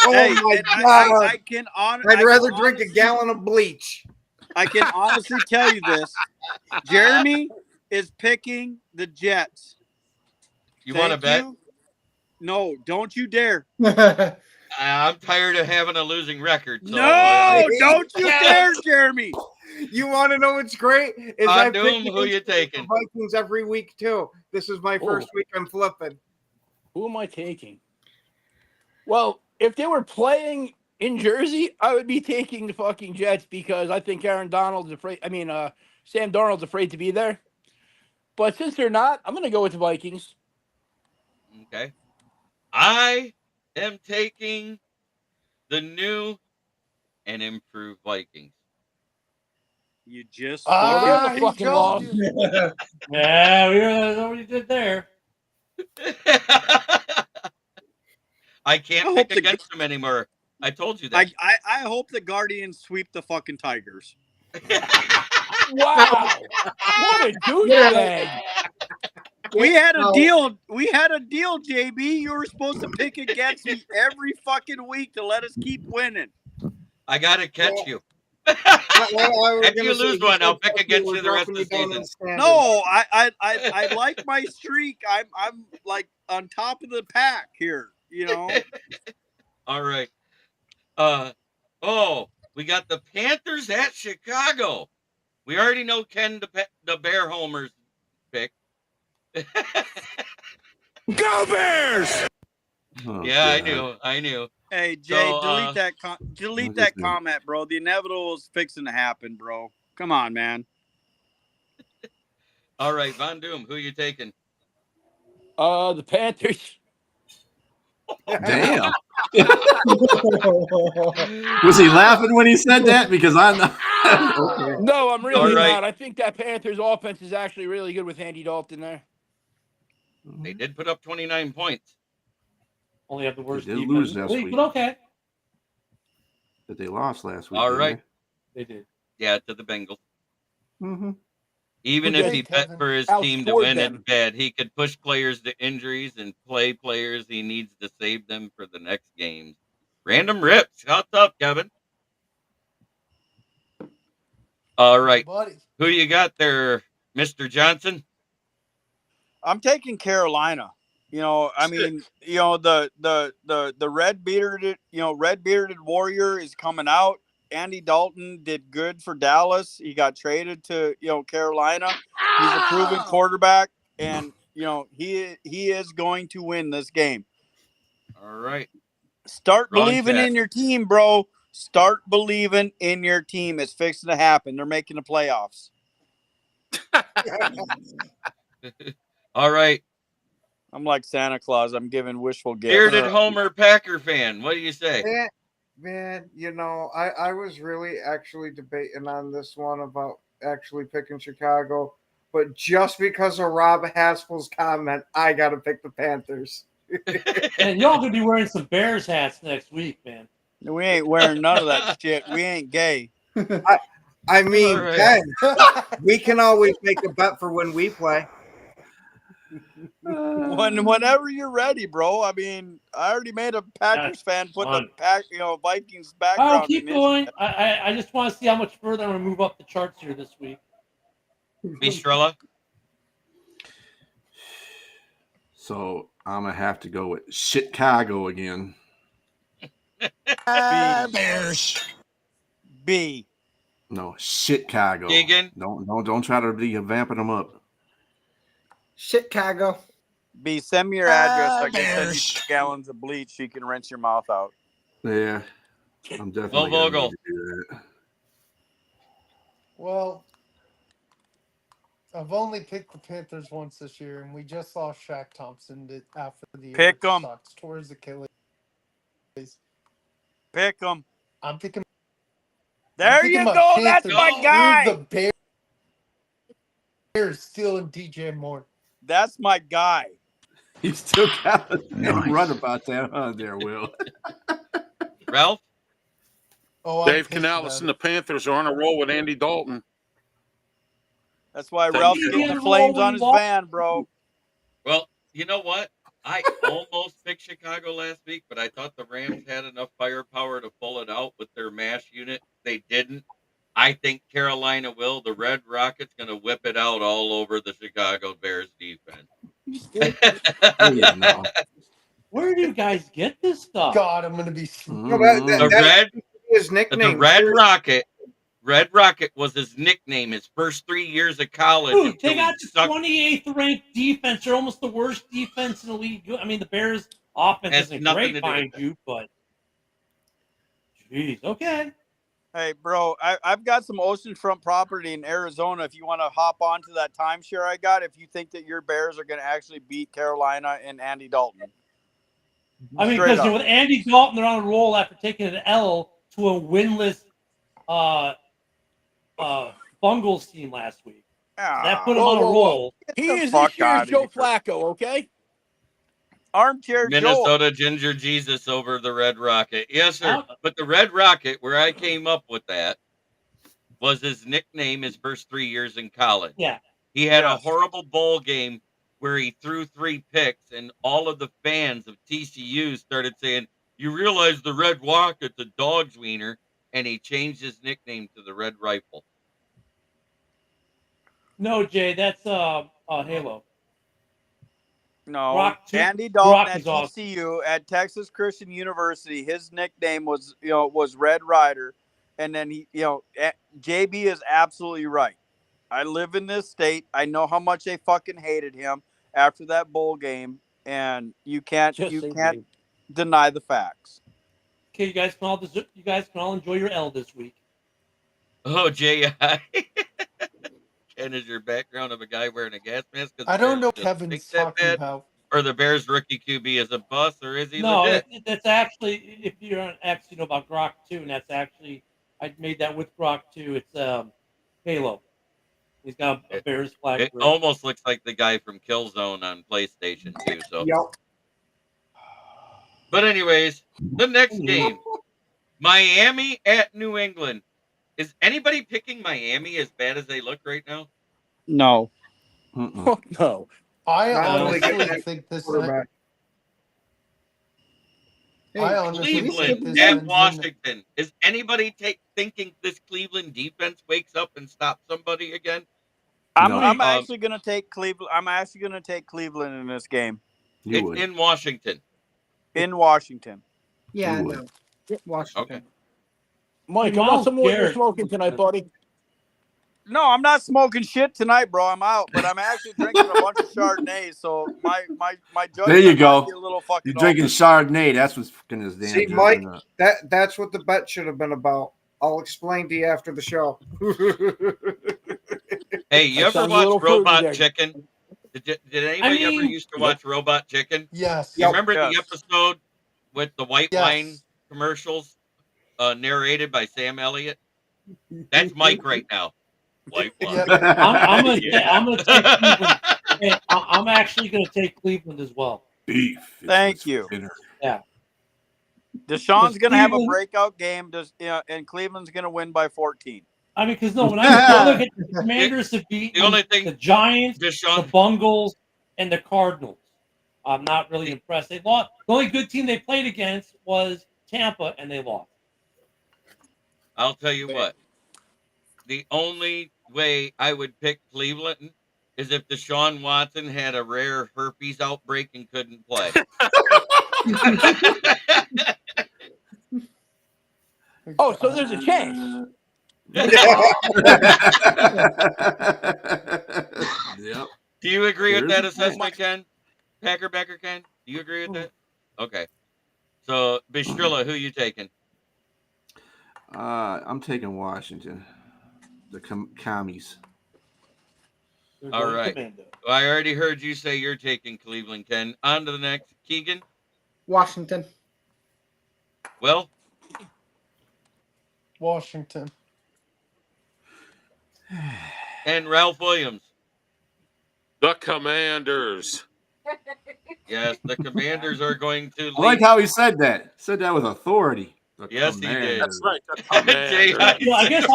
Oh
hey,
my God.
I can
I'd rather drink a gallon of bleach.
I can honestly tell you this. Jeremy is picking the Jets.
You want to bet?
No, don't you dare.
I'm tired of having a losing record. So
no, don't you dare, Jeremy.
You want to know what's great? Is
I pick who you taking?
Vikings every week too. This is my first week I'm flipping.
Who am I taking? Well, if they were playing in Jersey, I would be taking the fucking Jets because I think Sam Darnold's afraid to be there. But since they're not, I'm going to go with the Vikings.
Okay. I am taking the new and improved Vikings.
You just
fucking lost.
Yeah, we know what you did there.
I can't pick against them anymore. I told you that.
I hope the Guardians sweep the fucking Tigers.
Wow. What a douchebag.
We had a deal. We had a deal, JB. You were supposed to pick against me every fucking week to let us keep winning.
I gotta catch you. If you lose one, I'll pick against you the rest of the season.
No, I like my streak. I'm like on top of the pack here. You know.
All right. We got the Panthers at Chicago. We already know Ken the Bear Homer's pick.
Go Bears!
Oh,
yeah,
God.
I knew.
Hey Jay, delete that comment, bro. The inevitable is fixing to happen, bro. Come on, man.
All right, Von Doom, who you taking?
The Panthers.
Damn. Was he laughing when he said that? Because I'm not. Okay.
No, I'm really not. I think that Panthers offense is actually really good with Andy Dalton there.
They did put up 29 points.
Only have the worst
defense
lose
last
week,
week.
but okay.
But they lost last week.
All right.
They did.
Yeah, to the Bengals.
Mm-hmm.
Even if he bet for his team to win it bad, he could push players to injuries and play players he needs to save them for the next games. Random rips. What's up, Kevin? All right.
Buddy.
Who you got there, Mr. Johnson?
I'm taking Carolina. You know, I mean, you know, the red bearded warrior is coming out. Andy Dalton did good for Dallas. He got traded to, Carolina. He's a proven quarterback, and he is going to win this game.
All right.
Start believing in your team, bro. Start believing in your team. It's fixing to happen. They're making the playoffs.
All right.
I'm like Santa Claus. I'm giving wishful gifts.
Bearded Homer Packer fan. What do you say?
Man, I was really actually debating on this one about actually picking Chicago, but just because of Rob Haspel's comment, I got to pick the Panthers.
And y'all gonna be wearing some Bears hats next week, man.
We ain't wearing none of that shit. We ain't gay.
I mean, Ben, we can always make a bet for when we play.
Whenever you're ready, bro. I mean, I already made a Packers fan put the Vikings background.
Oh, keep going. I just want to see how much further I'm going to move up the charts here this week.
Mistrella?
So I'm gonna have to go with Chicago again.
Bears.
B.
No, Chicago.
Keegan?
Don't try to be vamping them up.
Chicago.
B. Send me your address. I can send you 2 gallons of bleach so you can rinse your mouth out.
Yeah, I'm definitely
Well,
gonna
Vogel.
need to do that.
Well, I've only picked the Panthers once this year, and we just lost Shaq Thompson after the
Pick 'em.
Sox towards Achilles.
Pick them.
I'm picking.
There
I'm
you
picking
go.
my
That's
Panthers
my
through
guy.
The Bears stealing DJ Moore.
That's my guy.
You still got to run about that, huh, there, Will?
Ralph?
Oh,
Dave Canales and the Panthers are on a roll with Andy Dalton.
That's why
Thank
Ralph
you.
put the flames on his van, bro.
Well, you know what? I almost picked Chicago last week, but I thought the Rams had enough firepower to pull it out with their MASH unit. They didn't. I think Carolina will. The Red Rocket's going to whip it out all over the Chicago Bears defense.
Oh, yeah, no.
Where do you guys get this stuff?
God, I'm going to be.
No, his nickname.
The Red Rocket. Red Rocket was his nickname his first 3 years of college.
Dude, they got the 28th ranked defense. They're almost the worst defense in the league. I mean, the Bears' offense isn't great, mind you, but jeez, okay.
Hey, bro, I've got some oceanfront property in Arizona. If you want to hop onto that timeshare I got, if you think that your Bears are going to actually beat Carolina and Andy Dalton.
I mean, because with Andy Dalton, they're on a roll after taking an L to a winless Bungles team last week. That put him on a roll.
He is this year's Joe Flacco, okay?
Armchair
Minnesota Ginger Jesus over the Red Rocket. Yes, sir. But the Red Rocket, where I came up with that, was his nickname his first 3 years in college.
Yeah.
He had a horrible bowl game where he threw 3 picks, and all of the fans of TCU started saying, "You realize the Red Rocket's a dog's wiener," and he changed his nickname to the Red Rifle.
No, Jay, that's Halo.
No, Andy Dalton at TCU at Texas Christian University. His nickname was Red Rider, and then JB is absolutely right. I live in this state. I know how much they fucking hated him after that bowl game, and you can't deny the facts.
Okay, you guys can all enjoy your L this week.
Oh, Jay, Ken, is your background of a guy wearing a gas mask?
I don't know what Kevin's talking about.
Or the Bears rookie QB is a bust, or is he
legit?
No,
that's actually, if you're on X, you know about Grok 2, and that's actually, I made that with Grok 2. It's Halo. He's got a Bears flag.
It almost looks like the guy from Killzone on PlayStation 2. So.
Yep.
But anyways, the next game, Miami at New England. Is anybody picking Miami as bad as they look right now?
No.
No.
I honestly think this.
Cleveland at Washington. Is anybody thinking this Cleveland defense wakes up and stops somebody again?
I'm actually going to take Cleveland. I'm actually going to take Cleveland in this game.
It's in Washington.
In Washington.
Yeah, no. Washington.
Okay.
Mike, how about some more you're smoking tonight, buddy?
No, I'm not smoking shit tonight, bro. I'm out, but I'm actually drinking a bunch of Chardonnay, so my judgment
there you go.
Might be a little fucking
You're drinking Chardonnay. That's what's fucking his damn.
See, Mike, that's what the bet should have been about. I'll explain to you after the show.
Hey, you ever watch Robot Chicken? Did anybody ever used to watch Robot Chicken?
Yes.
You remember the episode with the white wine commercials narrated by Sam Elliott? That's Mike right now. White wine.
I'm gonna take Cleveland. Hey, I'm actually gonna take Cleveland as well.
Beef.
Thank you.
Yeah.
Deshaun's gonna have a breakout game, and Cleveland's gonna win by 14.
I mean, because when I look at the Commanders have beaten the Giants, the Bungles, and the Cardinals. I'm not really impressed. They lost. The only good team they played against was Tampa, and they lost.
I'll tell you what. The only way I would pick Cleveland is if Deshaun Watson had a rare herpes outbreak and couldn't play.
Oh, so there's a chance.
Yep.
Do you agree with
There's
that
a
assessment, Ken? Packer Ken? Do you agree with that? Okay. So, Bistrilla, who you taking?
I'm taking Washington. The commies.
All right.
Commando.
Well, I already heard you say you're taking Cleveland, Ken. On to the next. Keegan?
Washington.
Well?
Washington.
And Ralph Williams?
The Commanders.
Yes, the Commanders are going to lead.
I like how he said that. Said that with authority. The
Yes, he did.
That's right. The
Jay,
Commanders.
I guess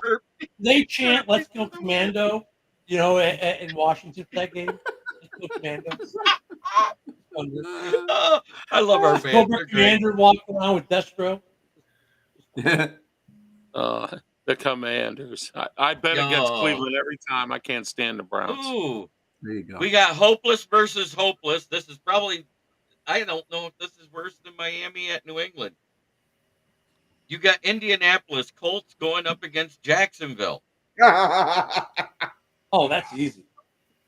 they chant "Let's go Commando," in Washington for that game. Let's go Commando.
Oh, I love our fans.
Cobra Commander walking around with Destro.
The Commanders. I bet against Cleveland every time. I can't stand the Browns.
Ooh.
There you go.
We got hopeless versus hopeless. This is probably, I don't know if this is worse than Miami at New England. You got Indianapolis Colts going up against Jacksonville.
Oh, that's easy.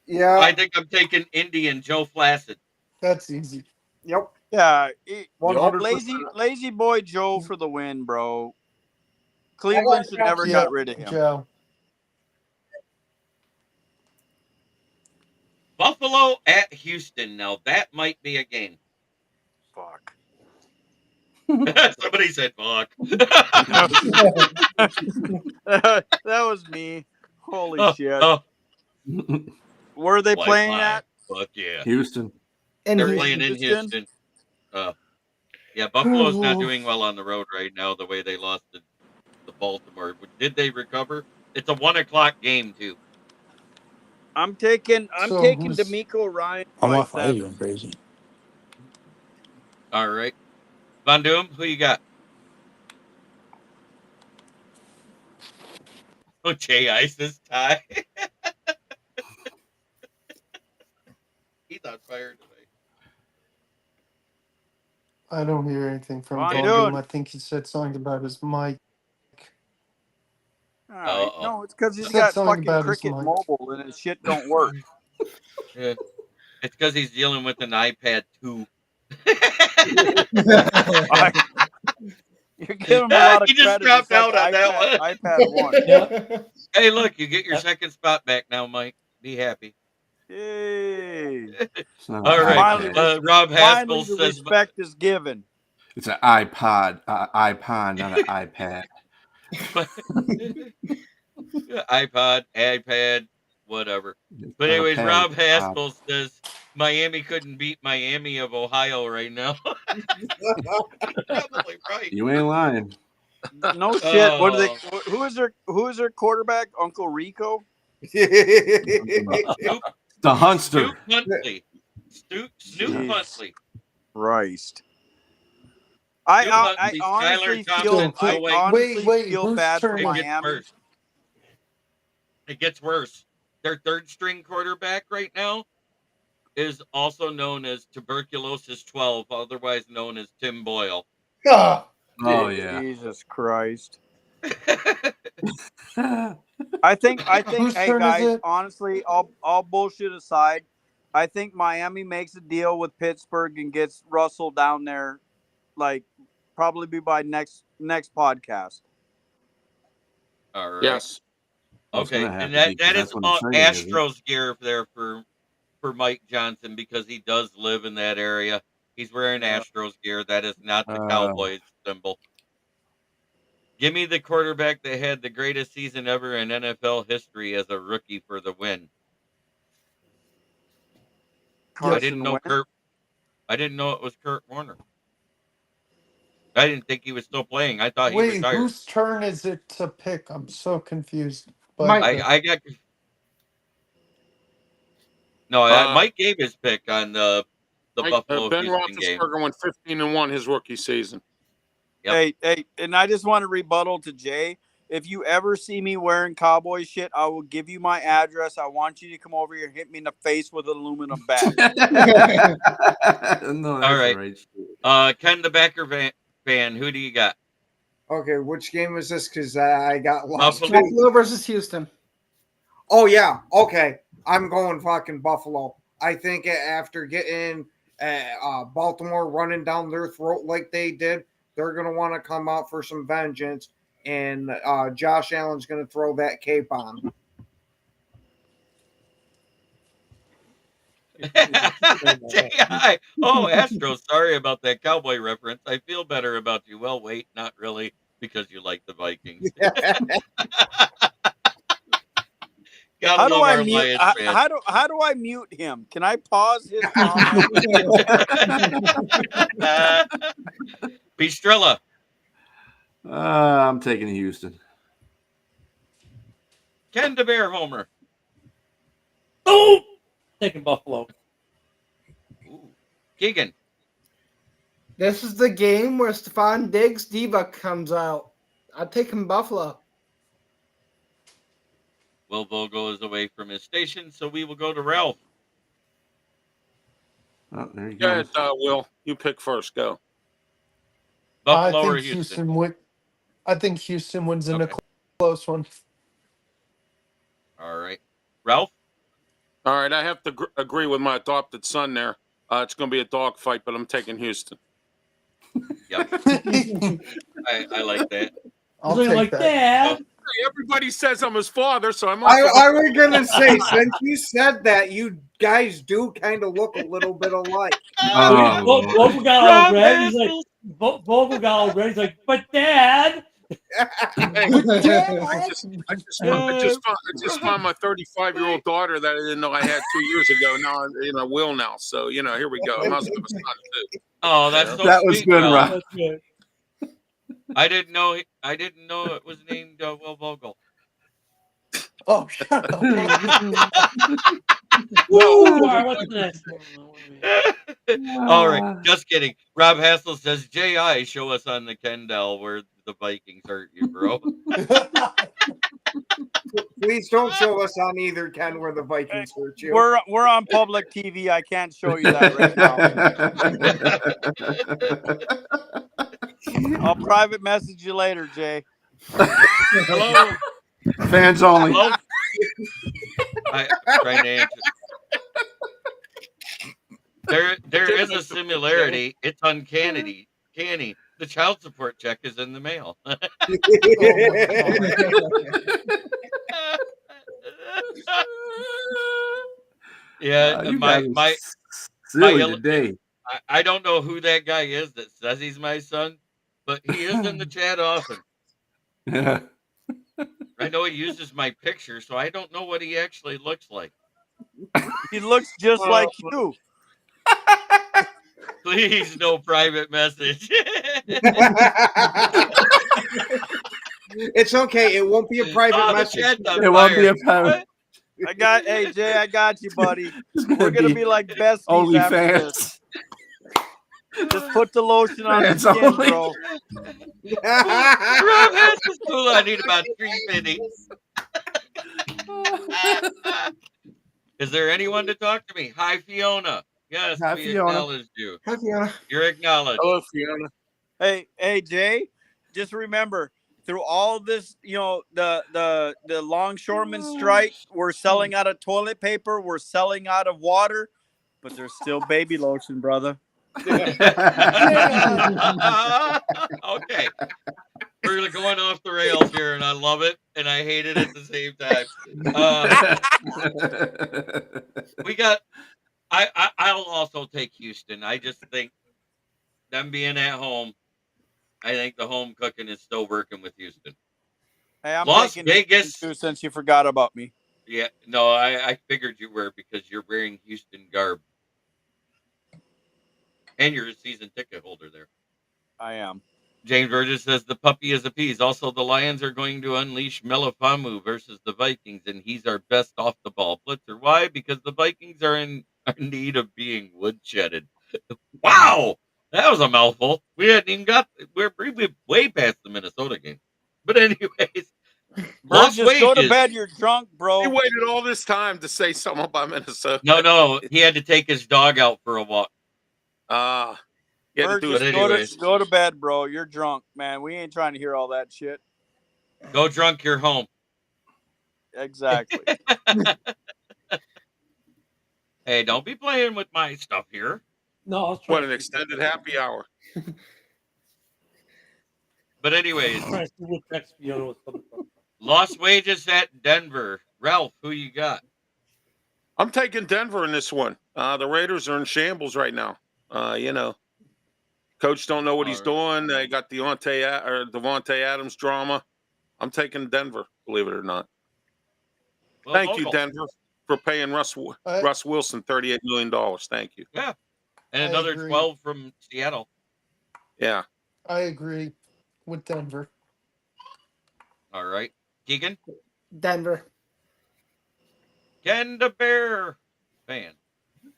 Yeah.
I think I'm taking Indy and Joe Flacid.
That's easy.
Yep.
Yeah.
100%.
Lazy boy Joe for the win, bro. Cleveland should never got rid of him.
Joe.
Buffalo at Houston. Now, that might be a game.
Fuck.
Somebody said fuck.
That was me. Holy shit. Where are they
White
playing
line.
at?
Fuck yeah.
Houston.
And
They're
he-
playing in Houston. Yeah, Buffalo's not doing well on the road right now the way they lost to Baltimore. Did they recover? It's a 1:00 game, too.
I'm taking
who's-
D'Amico Ryan.
I'm
by
off. I
7.
going crazy.
All right. Von Doom, who you got? Oh, Jay Ice's tie. He's on fire today.
I don't hear anything from
Fine,
Von.
dude.
I think he said something about his mic.
All right.
Uh-oh.
No, it's because he's
Said
got
something
fucking
about his
Cricket
mic.
Mobile and his shit don't work.
Yeah. It's because he's dealing with an iPad 2.
You're giving him a lot of
He just
credit.
dropped
It's like
out on that one.
iPad 1.
Hey, look, you get your second spot back now, Mike. Be happy.
Yay.
All right. Rob
Finally,
Haskell
the
says,
respect is given.
It's an iPod, not an iPad.
iPad, whatever. But anyways,
iPad,
Rob Haskell says Miami couldn't beat Miami of Ohio right now. Probably right.
You ain't lying.
No shit. What are they? Who is their quarterback? Uncle Rico?
The Hunster.
Snoop Huntley. Snoop Huntley.
Christ. I honestly feel
whose
bad for
turn?
Miami.
It gets worse. Their third string quarterback right now is also known as Tuberculosis 12, otherwise known as Tim Boyle.
Ah,
Oh yeah.
Jesus Christ. I think
Whose
hey
turn is
guys,
it?
honestly, all bullshit aside, I think Miami makes a deal with Pittsburgh and gets Russell down there, like probably by next podcast.
All right.
Yes.
Okay,
gonna have
and
to be, 'cause
that is
that's when the
all
training is, isn't it?
Astros gear there for Mike Johnson because he does live in that area. He's wearing Astros gear. That is not the Cowboys symbol. Give me the quarterback that had the greatest season ever in NFL history as a rookie for the win. I didn't know it was Kurt Warner. I didn't think he was still playing. I thought he
wait,
retired.
whose turn is it to pick? I'm so confused. But
Mike.
I got No, Mike gave his pick on the Buffalo
Ben
Houston game.
Roethlisberger went 15-1 his rookie season.
Yep.
Hey, and I just want to rebuttal to Jay. If you ever see me wearing cowboy shit, I will give you my address. I want you to come over here and hit me in the face with an aluminum bat.
No,
All
that's
right. Ken the Backer fan, who do you got?
Okay, which game is this? Because I got lost.
Buffalo versus Houston.
Oh, yeah. Okay. I'm going fucking Buffalo. I think after getting Baltimore running down their throat like they did, they're going to want to come out for some vengeance, and Josh Allen's going to throw that cape on.
Oh, Astros, sorry about that Cowboy reference. I feel better about you. Well, wait, not really, because you like the Vikings.
How do I mute? How do I mute him? Can I pause his comment?
Pistrella.
I'm taking Houston.
Ken the Bear Homer.
Oh, taking Buffalo.
Ooh. Keegan.
This is the game where Stephon Diggs' diva comes out. I'm taking Buffalo.
Will Vogel is away from his station, so we will go to Ralph.
Oh, there you go.
Will, you pick first. Go.
Buffalo or Houston?
I think Houston wins in a close one.
All right. Ralph?
All right, I have to agree with my adopted son there. It's going to be a dog fight, but I'm taking Houston.
Yep. I like that.
I'll take that.
Dad.
Everybody says I'm his father, so I'm.
I was gonna say, since you said that, you guys do kind of look a little bit alike.
Vogel got all red. He's like, Vogel got all red. He's like, but Dad.
I just found my 35-year-old daughter that I didn't know I had 2 years ago. Now I will now. So here we go. I must have a son too.
Oh, that's so
that
sweet,
was good,
Ralph.
Rob.
I didn't know it was named Will Vogel.
Oh, shut up.
What's next?
All right, just kidding. Rob Hassel says, J.I., show us on the Kendall where the Vikings hurt you, bro.
Please don't show us on either, Ken, where the Vikings hurt you.
We're on public TV. I can't show you that right now. I'll private message you later, Jay.
Hello.
Fans only.
Hello. I'm trying to answer. There is a similarity. It's uncanny. The child support check is in the mail. Yeah, my
today.
I don't know who that guy is that says he's my son, but he is in the chat often.
Yeah.
I know he uses my picture, so I don't know what he actually looks like.
He looks just like you.
Please, no private message.
It's okay. It won't be a private message.
It won't be a private.
Jay, I got you, buddy. We're gonna be like besties
only
after
fans.
this. Just put the lotion on the skin,
only.
bro.
Rob has the school. I need about 350. Is there anyone to talk to me? Hi, Fiona. Yes,
Hi,
we
Fiona.
acknowledged you.
Hi, Fiona.
You're acknowledged.
Hello, Fiona.
Hey, Jay. Just remember, through all this, the longshoreman strike, we're selling out of toilet paper, we're selling out of water, but there's still baby lotion, brother.
Okay. We're going off the rails here, and I love it, and I hate it at the same time. We got. I'll also take Houston. I just think them being at home, I think the home cooking is still working with Houston.
Hey, I'm
Las
taking
Vegas.
Houston too, since you forgot about me.
Yeah, no, I figured you were because you're wearing Houston garb. And you're a season ticket holder there.
I am.
James Burgess says the puppy is appeased. Also, the Lions are going to unleash Melifamu versus the Vikings, and he's our best off the ball blitzer. Why? Because the Vikings are in need of being woodshedded. Wow, that was a mouthful. We hadn't even we're way past the Minnesota game. But anyways, lost
Burgess, go to
wages.
bed. You're drunk,
He
bro.
waited all this time to say something about Minnesota.
No, he had to take his dog out for a walk.
Burgess, go to bed, bro. You're drunk, man. We ain't trying to hear all that shit.
Go drunk, you're home.
Exactly.
Hey, don't be playing with my stuff here.
No, I was
what an extended happy hour.
But anyways,
trying to see what text Fiona was coming from.
Lost wages at Denver. Ralph, who you got?
I'm taking Denver in this one. The Raiders are in shambles right now. Coach don't know what he's doing. They got Devante Adams drama. I'm taking Denver, believe it or not.
Well,
Thank you, Denver, for paying Russ Wilson $38 million. Thank you.
Yeah. And another 12 from Seattle.
Yeah.
I agree with Denver.
All right. Keegan?
Denver.
Ken the Bear fan.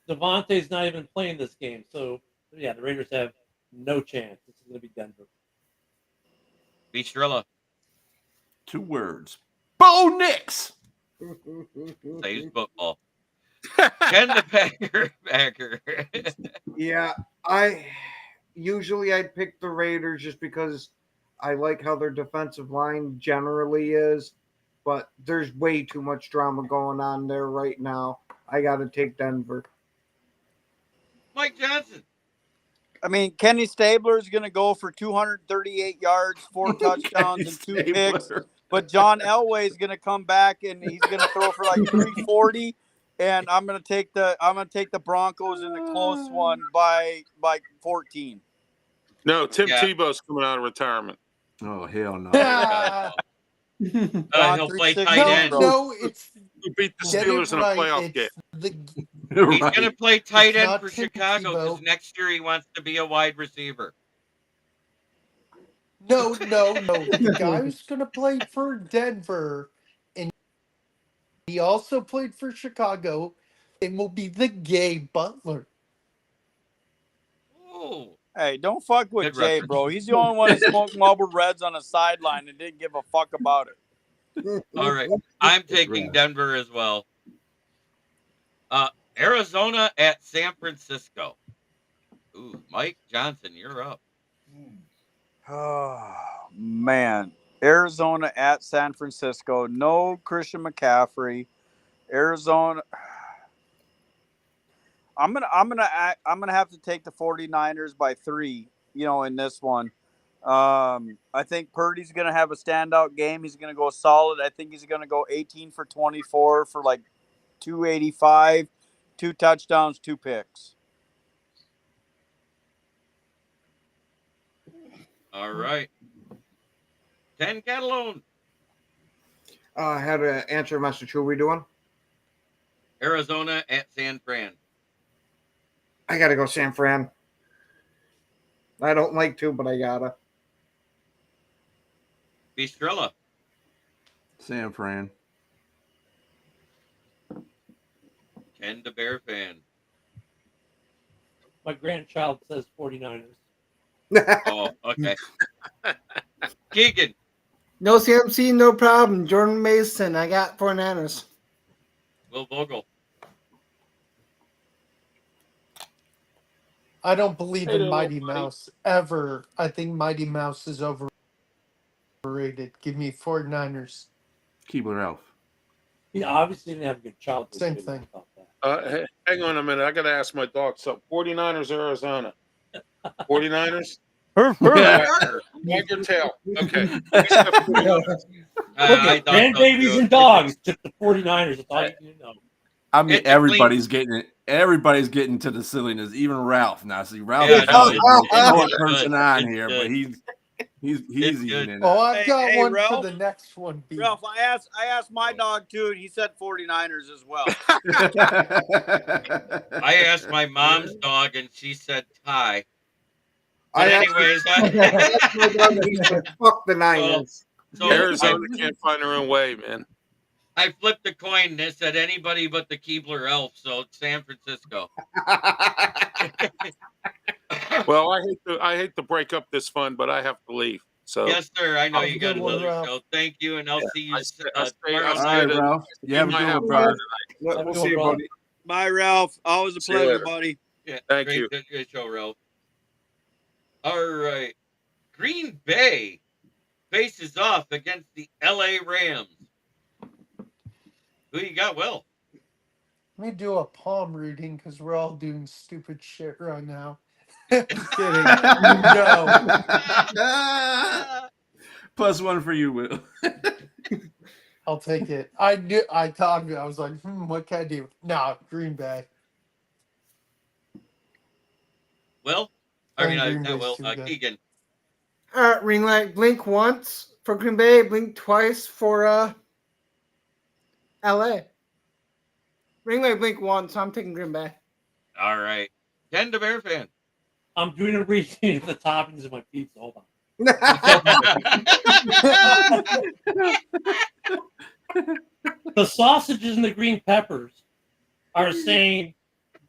Devante's not even playing this game, so yeah, the Raiders have no chance. This is going to be Denver.
Beastrilla.
2 words. Bo Nix.
Saves football. Ken the Packer.
Yeah, I'd pick the Raiders just because I like how their defensive line generally is, but there's way too much drama going on there right now. I got to take Denver.
Mike Johnson.
I mean, Kenny Stabler is going to go for 238 yards, 4 touchdowns, and 2 picks. But John Elway is going to come back and he's going to throw for like 340. And I'm going to take the Broncos in the close one by 14.
No, Tim Tebow's coming out of retirement.
Oh hell no!
He'll play tight end.
No, it's
he beat the Steelers in a playoff game.
He's going to play tight end for Chicago because next year he wants to be a wide receiver.
No. The guy who's going to play for Denver, and he also played for Chicago, and will be the Gay Butler.
Oh.
Hey, don't fuck with Jay, bro. He's the only one that smoked Marlboro Reds on the sideline and didn't give a fuck about it.
All right. I'm taking Denver as well. Arizona at San Francisco. Ooh, Mike Johnson, you're up.
Oh, man. Arizona at San Francisco. No Christian McCaffrey. Arizona. I'm gonna have to take the 49ers by 3, in this one. I think Purdy's gonna have a standout game. He's gonna go solid. I think he's gonna go 18 for 24 for like 285, 2 touchdowns, 2 picks.
All right. Ken Catalone.
I had to answer a message. Who are we doing?
Arizona at San Fran.
I got to go San Fran. I don't like to, but I got to.
Bistrella.
San Fran.
Ken the Bear fan.
My grandchild says 49ers.
Oh, okay. Keegan.
No CMC, no problem. Jordan Mason, I got 49ers.
Will Vogel.
I don't believe in Mighty Mouse ever. I think Mighty Mouse is overrated. Give me 49ers.
Keebler Elf.
He obviously didn't have a good childhood.
Same thing.
Hey, hang on a minute. I got to ask my dog something. 49ers, Arizona. 49ers? Wag your tail. Okay.
Grandbabies and dogs took the 49ers. That's all you need to know.
I mean, everybody's getting it. Everybody's getting to the silliness. Even Ralph. Now, see, Ralph is one person on here, but he's eating it.
Oh, I've got one
Ralph,
for the next one.
Ralph, I asked my dog too, and he said 49ers as well.
I asked my mom's dog, and she said tie. But anyways,
that's my brother. He said, "Fuck the Niners."
So
Arizona can't find their own way, man.
I flipped a coin and it said anybody but the Keebler Elf, so it's San Francisco.
Well, I hate to break up this fun, but I have to leave. So
Yes, sir. I know you got
good one,
another
Ralph.
show. Thank you, and I'll see you tomorrow
All
night.
right, Ralph. You have a good one, brother.
We'll see you, buddy.
Bye, Ralph. Always a
See you
pleasure,
later.
buddy.
Yeah,
Thank you.
Great show, Ralph. All right. Green Bay faces off against the LA Rams. Who you got, Will?
Let me do a palm reading because we're all doing stupid shit right now. Kidding. No.
+1 for you, Will.
I'll take it. I thought of it. I was like, what can I do? No, Green Bay.
Will?
I think Green
Not
Bay's
Will.
too good.
Keegan.
Ring light, blink once for Green Bay, blink twice for LA. Ring light, blink once, so I'm taking Green Bay.
All right. Ken, the Bear fan.
I'm doing a reading of the toppings of my pizza. Hold on. The sausages and the green peppers are saying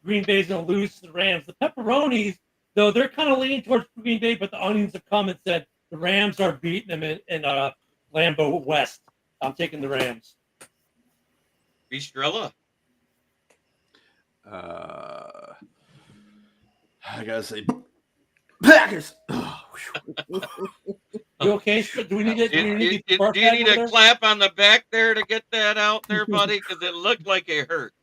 Green Bay's going to lose to the Rams. The pepperonis, though, they're kind of leaning towards Green Bay, but the onions have come and said the Rams are beating them in Lambeau West. I'm taking the Rams.
Estrella.
I gotta say, Packers.
You okay? Do we need it?
Do you need a clap on the back there to get that out there, buddy? Because it looked like it hurt.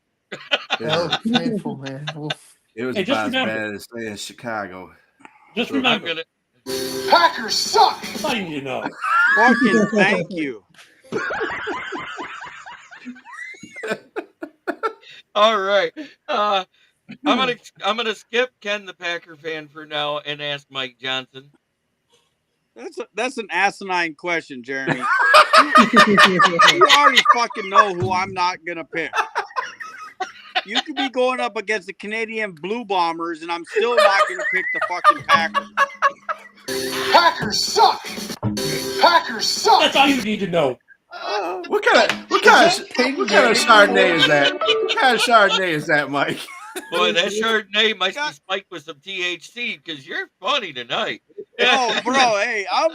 That was painful, man. Oof.
It was
Hey, just
about as
remember-
bad as saying Chicago.
Just
I'm
remember,
gonna.
Packers suck.
that's all you need to know.
Fucking thank you.
All right. I'm gonna skip Ken, the Packer fan, for now, and ask Mike Johnson.
That's an asinine question, Jeremy. You already fucking know who I'm not gonna pick. You could be going up against the Canadian Blue Bombers, and I'm still not gonna pick the fucking Packers.
Packers suck. Packers suck.
That's all you need to know.
What kind of Chardonnay is that? What kind of Chardonnay is that, Mike?
Boy, that Chardonnay might be spiked with some THC because you're funny tonight.
Oh, bro, hey, I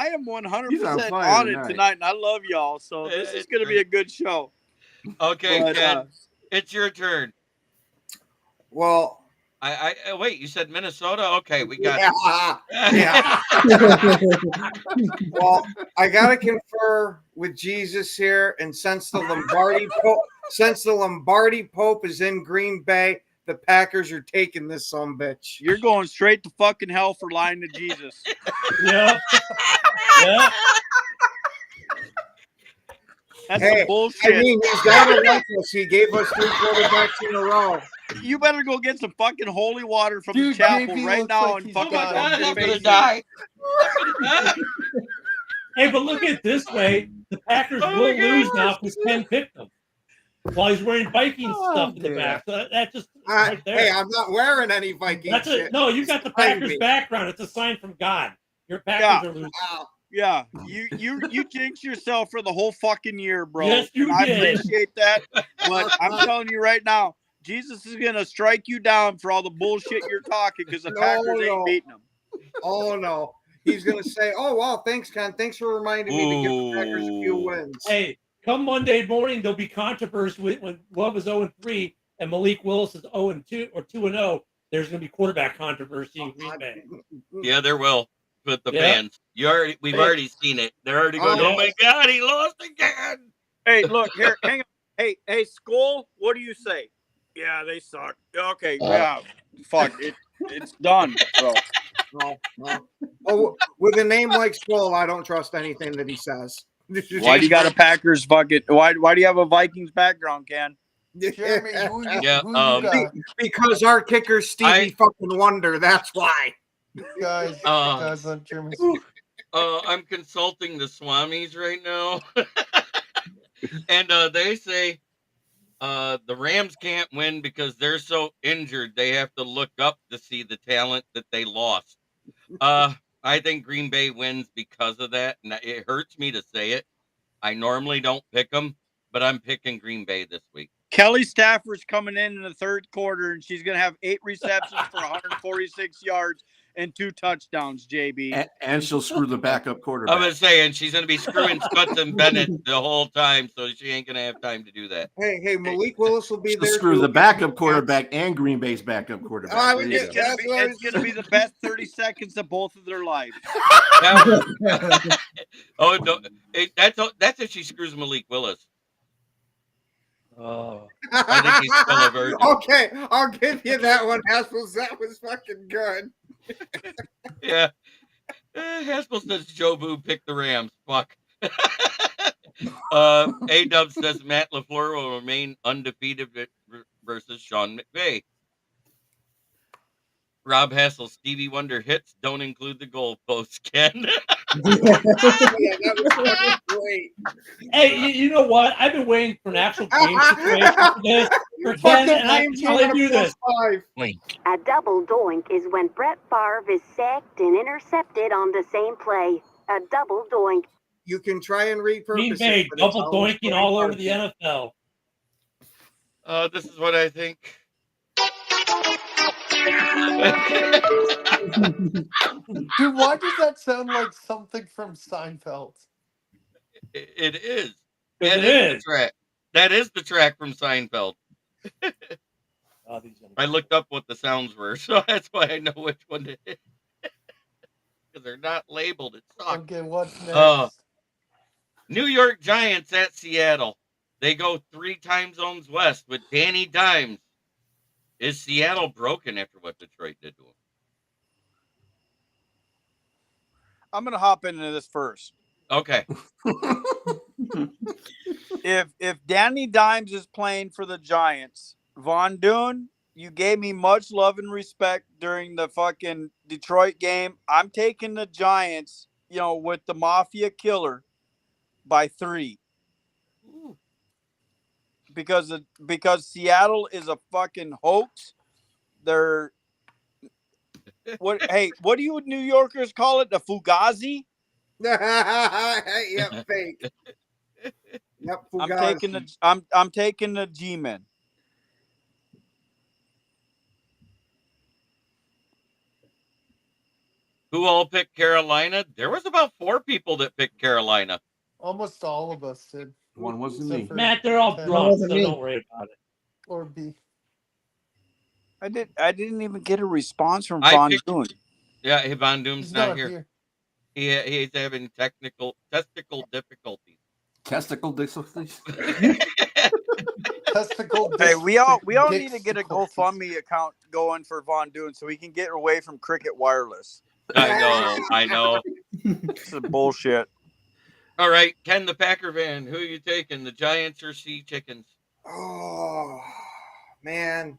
am 100% on it tonight, and I love y'all. So this is gonna be a good show.
Okay,
But,
Ken, it's your turn.
Well,
I wait. You said Minnesota. Okay, we got.
yeah. Well, I gotta confer with Jesus here, and since the Lombardi Pope is in Green Bay, the Packers are taking this sumbitch.
You're going straight to fucking hell for lying to Jesus.
Yeah. Yeah.
That's
Hey,
some bullshit.
I mean, he's got to like us. He gave us 3 quarterbacks in a row.
You better go get some fucking holy water from
Dude,
the chapel
JP
right
looks
now
like
and
he's
fucking
got
rub
it.
your
I'm gonna
face
die.
Hey, but look at it this way. The Packers
Oh
will
my
lose
gosh.
now because Ken picked them. While he's wearing Viking stuff in the back. So that just right there.
Hey, I'm not wearing any Viking
That's
shit.
it. No, you got the
Behind
Packers
me.
background. It's a sign from God. Your Packers are losing.
Wow.
Yeah, you jinx yourself for the whole fucking year, bro.
Yes, you
and I
did.
appreciate that, but I'm telling you right now, Jesus is gonna strike you down for all the bullshit you're talking because the Packers ain't beating them.
Oh no. He's gonna say, "Oh wow, thanks, Ken. Thanks for reminding me to give the Packers a few wins."
Hey, come Monday morning, there'll be controversy when Love is 0-3 and Malik Willis is 0-2 or 2-0. There's going to be quarterback controversy in Green Bay.
Yeah, there will. With the
Yeah.
fans, we've already seen it. They're already going.
Oh,
Oh my God, he lost again.
Hey, look here, hang on. Hey, Skull, what do you say? Yeah, they suck. Okay, yeah, fuck it. It's done, bro.
No. Oh, with a name like Skull, I don't trust anything that he says.
Why do you got a Packers fucking? Why do you have a Vikings background, Ken?
Jeremy, who you
Yeah,
who you got?
Because our kicker's Stevie fucking Wonder. That's why.
Guys on Jeremy.
I'm consulting the Swamis right now, and they say the Rams can't win because they're so injured. They have to look up to see the talent that they lost. I think Green Bay wins because of that. And it hurts me to say it. I normally don't pick them, but I'm picking Green Bay this week.
Kelly Stafford's coming in the third quarter, and she's going to have 8 receptions for 146 yards and 2 touchdowns, JB.
And she'll screw the backup quarterback.
I was saying she's going to be screwing Stetson Bennett the whole time, so she ain't going to have time to do that.
Hey, Malik Willis will be
She'll
there.
screw the backup quarterback and Green Bay's backup quarterback.
It's going to be the best 30 seconds of both of their lives.
Oh, no. That's if she screws Malik Willis.
Oh.
I think he's still a virgin.
Okay, I'll give you that one, Haspel. That was fucking good.
Yeah. Haspel says Joe Boo picked the Rams. Fuck. A-Dub says Matt LaFleur will remain undefeated versus Sean McVay. Rob Hassel, Stevie Wonder hits don't include the goalposts, Ken.
That was great.
Hey, you know what? I've been waiting for an actual game situation for this. For Ken, and I can tell you this.
A double doink is when Brett Favre is sacked and intercepted on the same play. A double doink.
You can try and repurpose
Green
it.
Bay
but it's
double
always
doinking all over the NFL.
This is what I think.
Dude, why does that sound like something from Seinfeld?
It is.
It is.
The track. That is the track from Seinfeld. I looked up what the sounds were, so that's why I know which one it is. Because they're not labeled. It sucks.
Okay, what's next?
New York Giants at Seattle. They go 3 time zones west with Danny Dimes. Is Seattle broken after what Detroit did to him?
I'm going to hop into this first.
Okay.
If Danny Dimes is playing for the Giants, Von Dune, you gave me much love and respect during the fucking Detroit game. I'm taking the Giants, with the Mafia killer by 3.
Ooh.
Because Seattle is a fucking hoax. They're what do you New Yorkers call it? The Fugazi?
Yep, fake. Yep, Fugazi.
I'm taking the G-Men.
Who all picked Carolina? There was about 4 people that picked Carolina.
Almost all of us did.
One wasn't me.
Matt, they're all drunk, so don't worry about it.
Or B.
I didn't even get a response from Von Dune.
Yeah, Von Dune's
He's
not here. He's having testicle difficulties.
Testicle difficulties?
Testicle
Hey, we all need to get a GoFundMe account going for Von Dune so we can get away from Cricket Wireless.
I know.
This is bullshit.
All right, Ken the Packer fan, who are you taking, the Giants or Sea Chickens?
Oh, man.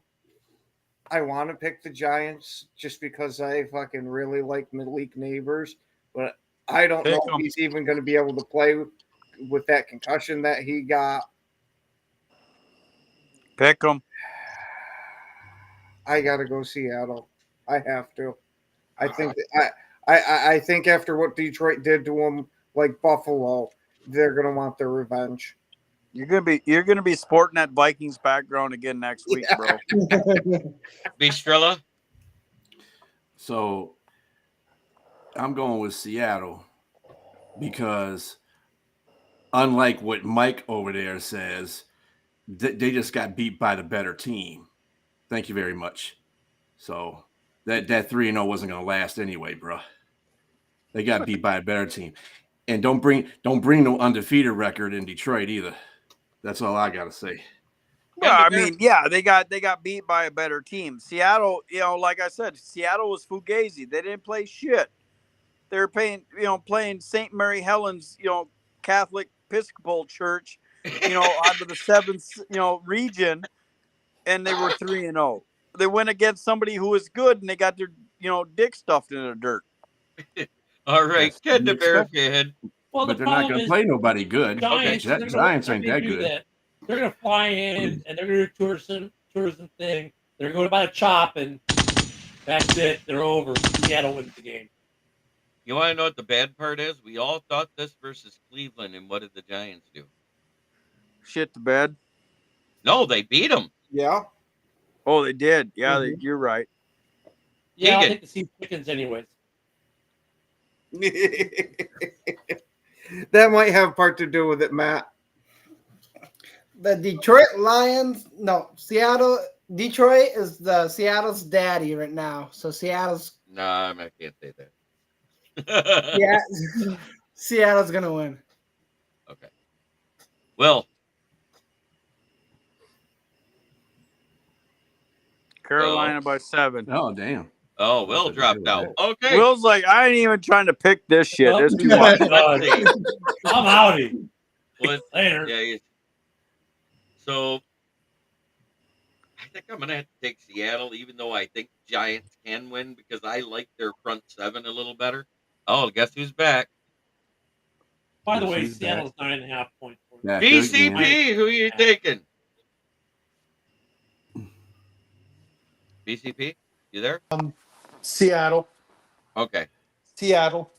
I want to pick the Giants just because I fucking really like Malik Neighbors, but I don't know if he's even going to be able to play with that concussion that he got.
Pick him.
I got to go Seattle. I have to. I think I think after what Detroit did to him, like Buffalo, they're gonna want their revenge.
You're gonna be sporting that Vikings background again next week, bro.
Bistrella?
So I'm going with Seattle because unlike what Mike over there says, they just got beat by the better team. Thank you very much. So that 3-0 wasn't going to last anyway, bro. They got beat by a better team. And don't bring no undefeated record in Detroit either. That's all I got to say.
Yeah, I mean, they got beat by a better team. Seattle, like I said, Seattle was fugazi. They didn't play shit. They were playing St. Mary Helen's, Catholic Episcopal Church, out of the 7th, region, and they were 3-0. They went against somebody who was good, and they got their, dick stuffed in the dirt.
All right, get the Bearhead.
Well,
but they're not going to play nobody good.
Giants
ain't that good.
They're going to fly in, and they're going to do a tourism thing. They're going to buy a chop, and that's it. They're over. Seattle wins the game.
You want to know what the bad part is? We all thought this versus Cleveland, and what did the Giants do?
Shit the bed.
No, they beat them.
Yeah.
Oh, they did. Yeah, you're right.
Yeah, I'll
Keegan.
take the Sea Chickens anyways.
That might have part to do with it, Matt.
The Detroit Lions, no, Detroit is the Seattle's daddy right now. So Seattle's.
Nah, I can't say that.
Yeah, Seattle's gonna win.
Okay. Well,
Carolina by 7.
Oh, damn.
Oh, Will dropped out. Okay.
Will's like, I ain't even trying to pick this shit. There's too much.
Let's see.
I'm outie.
Later. Yeah. So I think I'm gonna have to take Seattle, even though I think Giants can win because I like their front 7 a little better. Oh, guess who's back?
By the way, Seattle's 9.5 points.
BCP, who are you taking? BCP, you there?
Seattle.
Okay.
Seattle.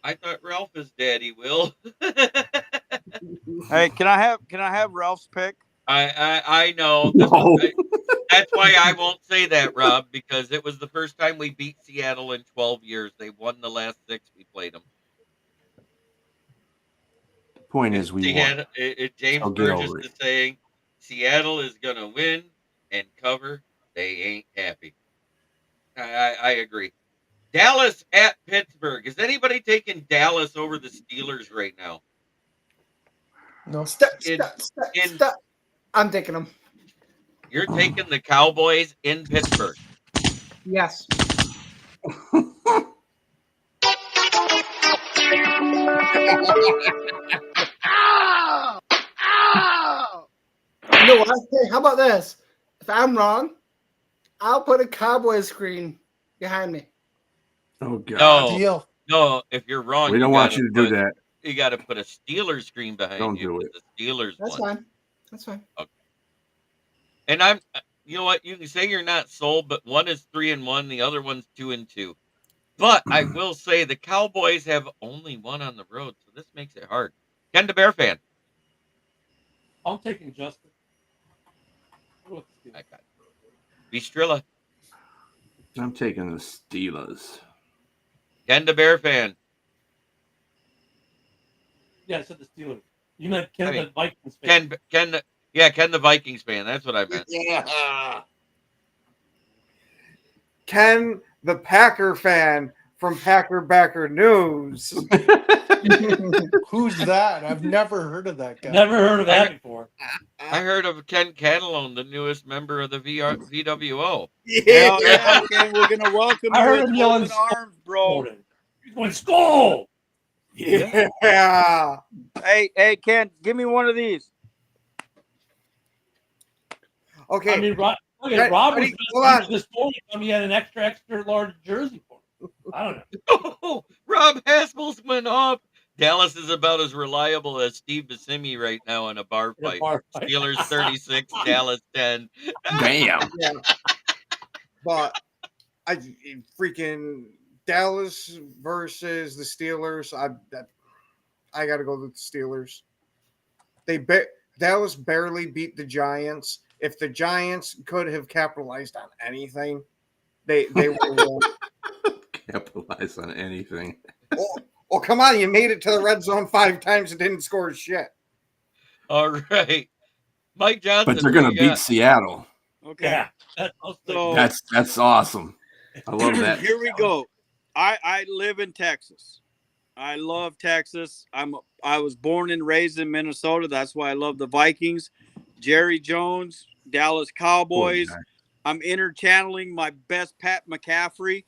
I thought Ralph is daddy, Will.
Hey, can I have Ralph's pick?
I know. That's why I won't say that, Rob, because it was the first time we beat Seattle in 12 years. They won the last 6 we played them.
The point is we won.
James Burgess is saying Seattle is going to win and cover. They ain't happy. I agree. Dallas at Pittsburgh. Is anybody taking Dallas over the Steelers right now?
No, stop. I'm taking them.
You're taking the Cowboys in Pittsburgh.
Yes. No, how about this? If I'm wrong, I'll put a Cowboys screen behind me.
Oh God!
No. If you're wrong,
we don't want you to do that.
You got to put a Steelers screen behind
don't
you.
Do it.
The Steelers.
That's fine. That's fine.
Okay. And you know what? You can say you're not sold, but one is 3-1, the other one's 2-2. But I will say the Cowboys have only one on the road, so this makes it hard. Ken the Bear fan.
I'm taking Justin.
I got it. Bistrilla.
I'm taking the Steelers.
Ken the Bear fan.
Yeah, I said the Steelers. You meant Ken the Vikings fan.
Ken the Vikings fan. That's what I meant.
Yeah. Ken the Packer fan from Packer Backer News.
Who's that? I've never heard of that guy.
Never heard of that before.
I heard of Ken Catalone, the newest member of the VWO.
Yeah, okay, we're gonna welcome
I
you
heard
with
him yelling
open arms, bro.
He's going skull.
Yeah.
Hey, Ken, give me one of these.
Okay.
I mean, Rob was this morning. He had an extra large jersey for him. I don't know.
Oh, Rob Haspels went off. Dallas is about as reliable as Steve Buscemi right now in a bar fight. Steelers 36, Dallas 10.
Damn.
Yeah. But I freaking Dallas versus the Steelers. I got to go with the Steelers. Dallas barely beat the Giants. If the Giants could have capitalized on anything, they would have
capitalized on anything.
Oh, come on. You made it to the red zone 5 times and didn't score shit.
All right. Mike Johnson.
But they're going to beat Seattle.
Okay.
Yeah.
That's awesome. I love that.
Here we go. I live in Texas. I love Texas. I was born and raised in Minnesota. That's why I love the Vikings. Jerry Jones, Dallas Cowboys.
Oh,
I'm interchanneling my best Pat McCaffrey.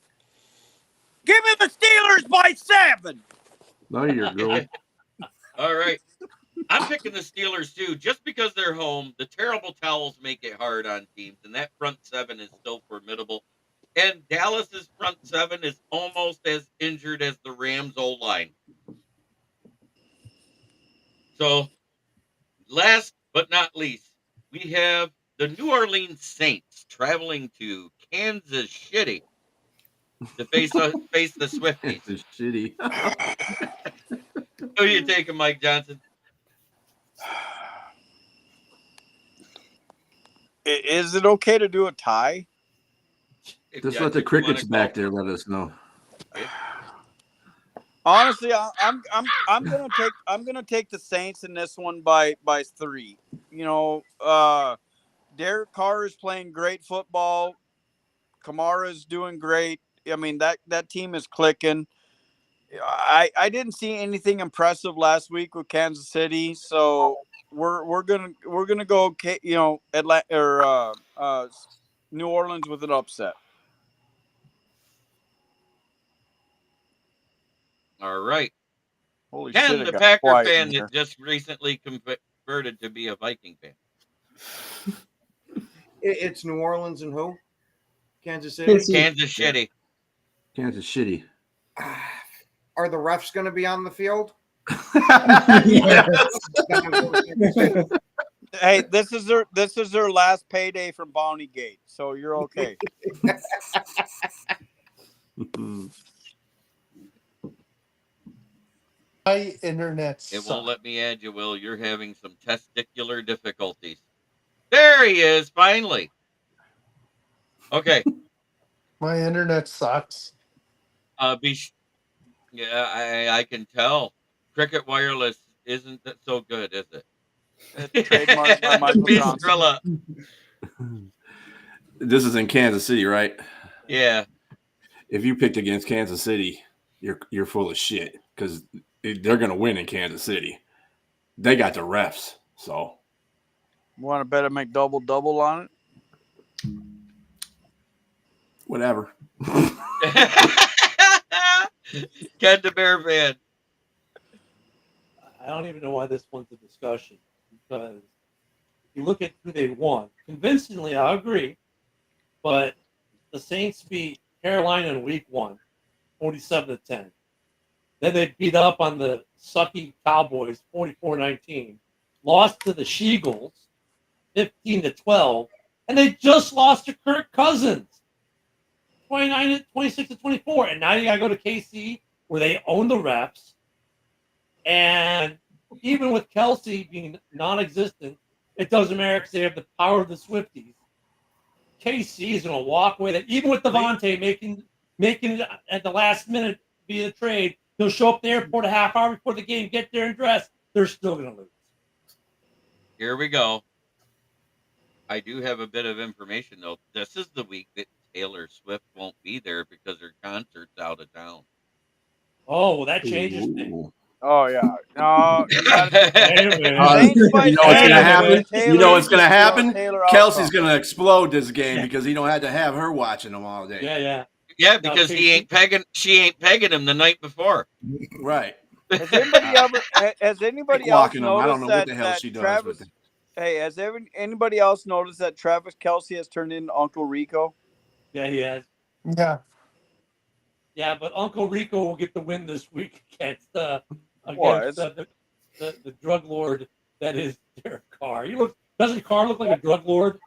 Give me the Steelers by 7.
No, you're good.
All right. I'm picking the Steelers too, just because they're home. The terrible towels make it hard on teams, and that front 7 is still formidable. And Dallas's front 7 is almost as injured as the Rams' O-line. So, last but not least, we have the New Orleans Saints traveling to Kansas Shitty to face the Swifties.
It's shitty.
Who are you taking, Mike Johnson?
Is it okay to do a tie?
Just let the crickets back there let us know.
Yeah.
Honestly, I'm gonna take the Saints in this one by 3. You know, Derek Carr is playing great football. Kamara's doing great. I mean that team is clicking. I didn't see anything impressive last week with Kansas City, so we're gonna go, you know, Atlanta or New Orleans with an upset.
All right.
Holy
Ken,
shit!
the
It got
Packer
quiet
fan
in
that
here.
just recently converted to be a Viking fan.
It's New Orleans and who? Kansas City?
Kansas Shitty.
Kansas Shitty.
Are the refs going to be on the field?
Hey, this is their last payday from Bounty Gate, so you're okay.
My internet
It
sucks.
won't let me add you, Will. You're having some testicular difficulties. There he is, finally. Okay.
My internet sucks.
Yeah, I can tell. Cricket Wireless isn't that so good, is it?
It's trademarked by Michael Johnson.
Bistrella.
This is in Kansas City, right?
Yeah.
If you picked against Kansas City, you're full of shit because they're gonna win in Kansas City. They got the refs, so.
Want to bet I make double on it?
Whatever.
Ken the Bear fan.
I don't even know why this one's a discussion, because you look at who they won. Convincingly, I agree, but the Saints beat Carolina in week 1, 47-10. Then they beat up on the sucky Cowboys, 44-19. Lost to the Sheagles, 15-12. And they just lost to Kirk Cousins, 26-24. And now you got to go to KC, where they own the refs. And even with Kelsey being non-existent, it doesn't matter because they have the power of the Swifties. KC is going to walk away. That even with Devante making it at the last minute via the trade, he'll show up at the airport a half hour before the game, get there and dress. They're still going to lose.
Here we go. I do have a bit of information, though. This is the week that Taylor Swift won't be there because her concert's out of town.
Oh, well, that changes things.
Oh yeah, no. You
know what's gonna happen? You know what's gonna happen? Kelsey's gonna explode this game because he don't have to have her watching him all day.
Yeah, because she ain't pegging him the night before.
Right.
Has anybody else noticed
I don't know
that,
what the hell she does.
Travis, hey, has anybody else noticed that Travis Kelce has turned into Uncle Rico?
Yeah, he has.
Yeah.
Yeah, but Uncle Rico will get the win this week against the drug lord that is Derek Carr. Doesn't Carr look like a drug lord?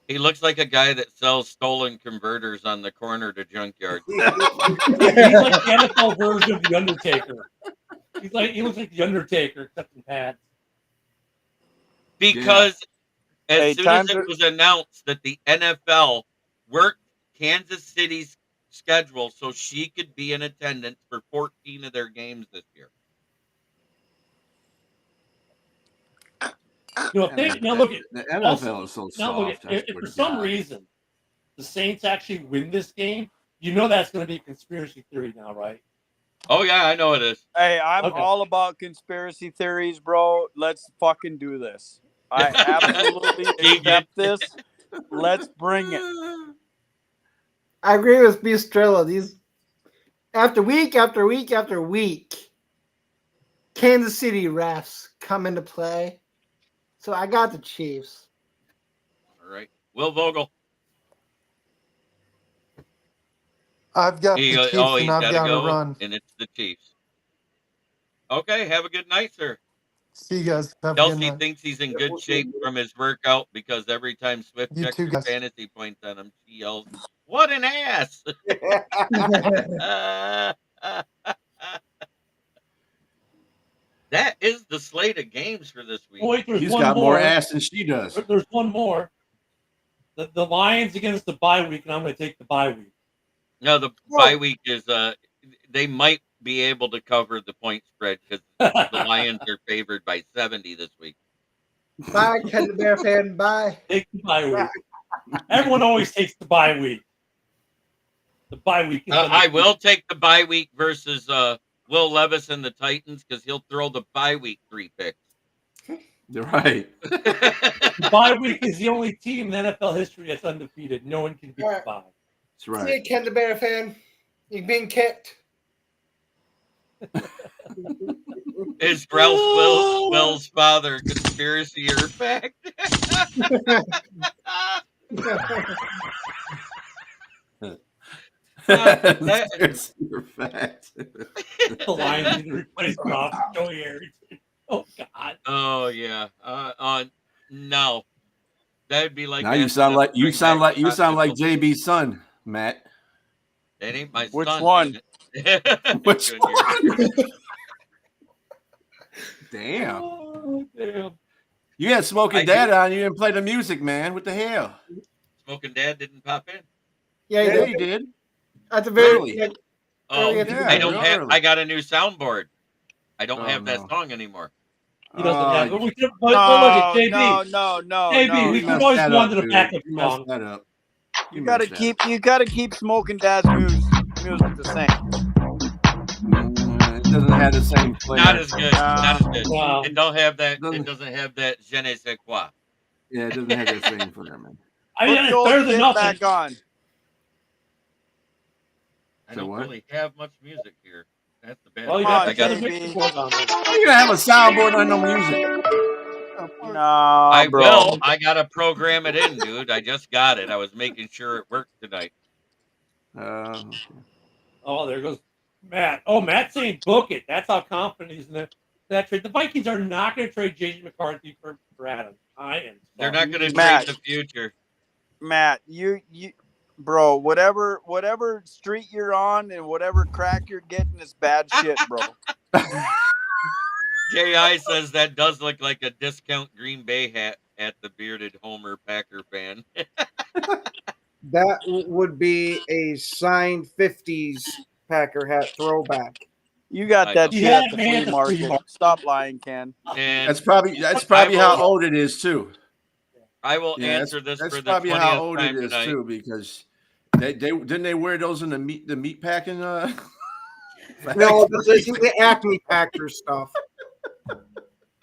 He looks like a guy that sells stolen converters on the corner to junkyard.
He's like the NFL version of the Undertaker. He looks like the Undertaker except in pads.
Because as soon as it was announced that the NFL worked Kansas City's schedule so she could be in attendance for 14 of their games this year.
Look at
the NFL is so soft.
If for some reason the Saints actually win this game, you know that's going to be a conspiracy theory now, right?
Oh yeah, I know it is.
Hey, I'm all about conspiracy theories, bro. Let's fucking do this. I absolutely accept this. Let's bring it.
I agree with Bistrella. These after week after week after week, Kansas City refs come into play. So I got the Chiefs.
All right. Will Vogel.
I've got the Chiefs and I've got to run.
And it's the Chiefs. Okay, have a good night, sir.
See you guys. Have a good
Kelsey
night.
thinks he's in good shape from his workout because every time Swift
You
checks
too,
his
guys.
fantasy points on him, she yells, "What an ass!" That is the slate of games for this week.
Wait, there's
He's
one
got
more.
more ass than she does.
There's one more. The Lions against the bye week, and I'm going to take the bye week.
No, the bye week is they might be able to cover the point spread because the Lions are favored by 70 this week.
Bye, Ken the Bear fan. Bye.
Take the bye week. Everyone always takes the bye week. The bye week.
I will take the bye week versus Will Levis and the Titans because he'll throw the bye week 3 picks.
You're right.
The bye week is the only team in NFL history that's undefeated. No one can beat the bye.
That's right.
See you, Ken the Bear fan. You're being kicked.
Is Ralph Will's father a conspiracy or fact?
Conspiracy or fact.
The Lions need to replace Rob Joey Harrington. Oh God.
Oh yeah. No. That'd be like
Now you sound like JB's son, Matt.
That ain't my
Which
son.
one?
Which one?
Damn.
Oh, damn.
You had Smoking Dad on. You didn't play the music, man. What the hell?
Smoking Dad didn't pop in.
Yeah,
he did.
At the very
Early.
Oh,
yeah,
I don't have. I got a new soundboard. I don't have
no.
that song anymore.
He doesn't have. But look at JB.
No.
JB, we could always wanted a backup
You
song.
messed that up.
You gotta keep Smoking Dad's music the same.
It doesn't have the same flavor.
Not as good. Not as good.
Wow.
It don't have that. It doesn't have that je ne sais quoi.
Yeah, it doesn't have that same flavor, man.
I mean, it's better than nothing.
Back on.
I don't really have much music here. That's the bad.
Well, you
part.
got
I
the
got.
mixing on there.
How you gonna have a soundboard on no music?
No,
I
bro.
will. I gotta program it in, dude. I just got it. I was making sure it worked tonight.
Oh, there goes Matt. Oh, Matt's saying book it. That's how confident he's in that trade. The Vikings are not going to trade Jason McCarthy for Adams. I am.
They're not going to
Matt,
trade the future. Matt,
you, bro. Whatever street you're on and whatever crack you're getting is bad shit, bro.
J.I. says that does look like a discount Green Bay hat at the bearded Homer Packer fan.
That would be a signed 50s Packer hat throwback.
You got that shit at the flea market. Stop lying, Ken.
And
that's probably how old it is too.
I will answer this for the 20th
probably how old
time
it is
tonight.
too, because they didn't they wear those in the meat packing.
No, this isn't the Acme Packer stuff.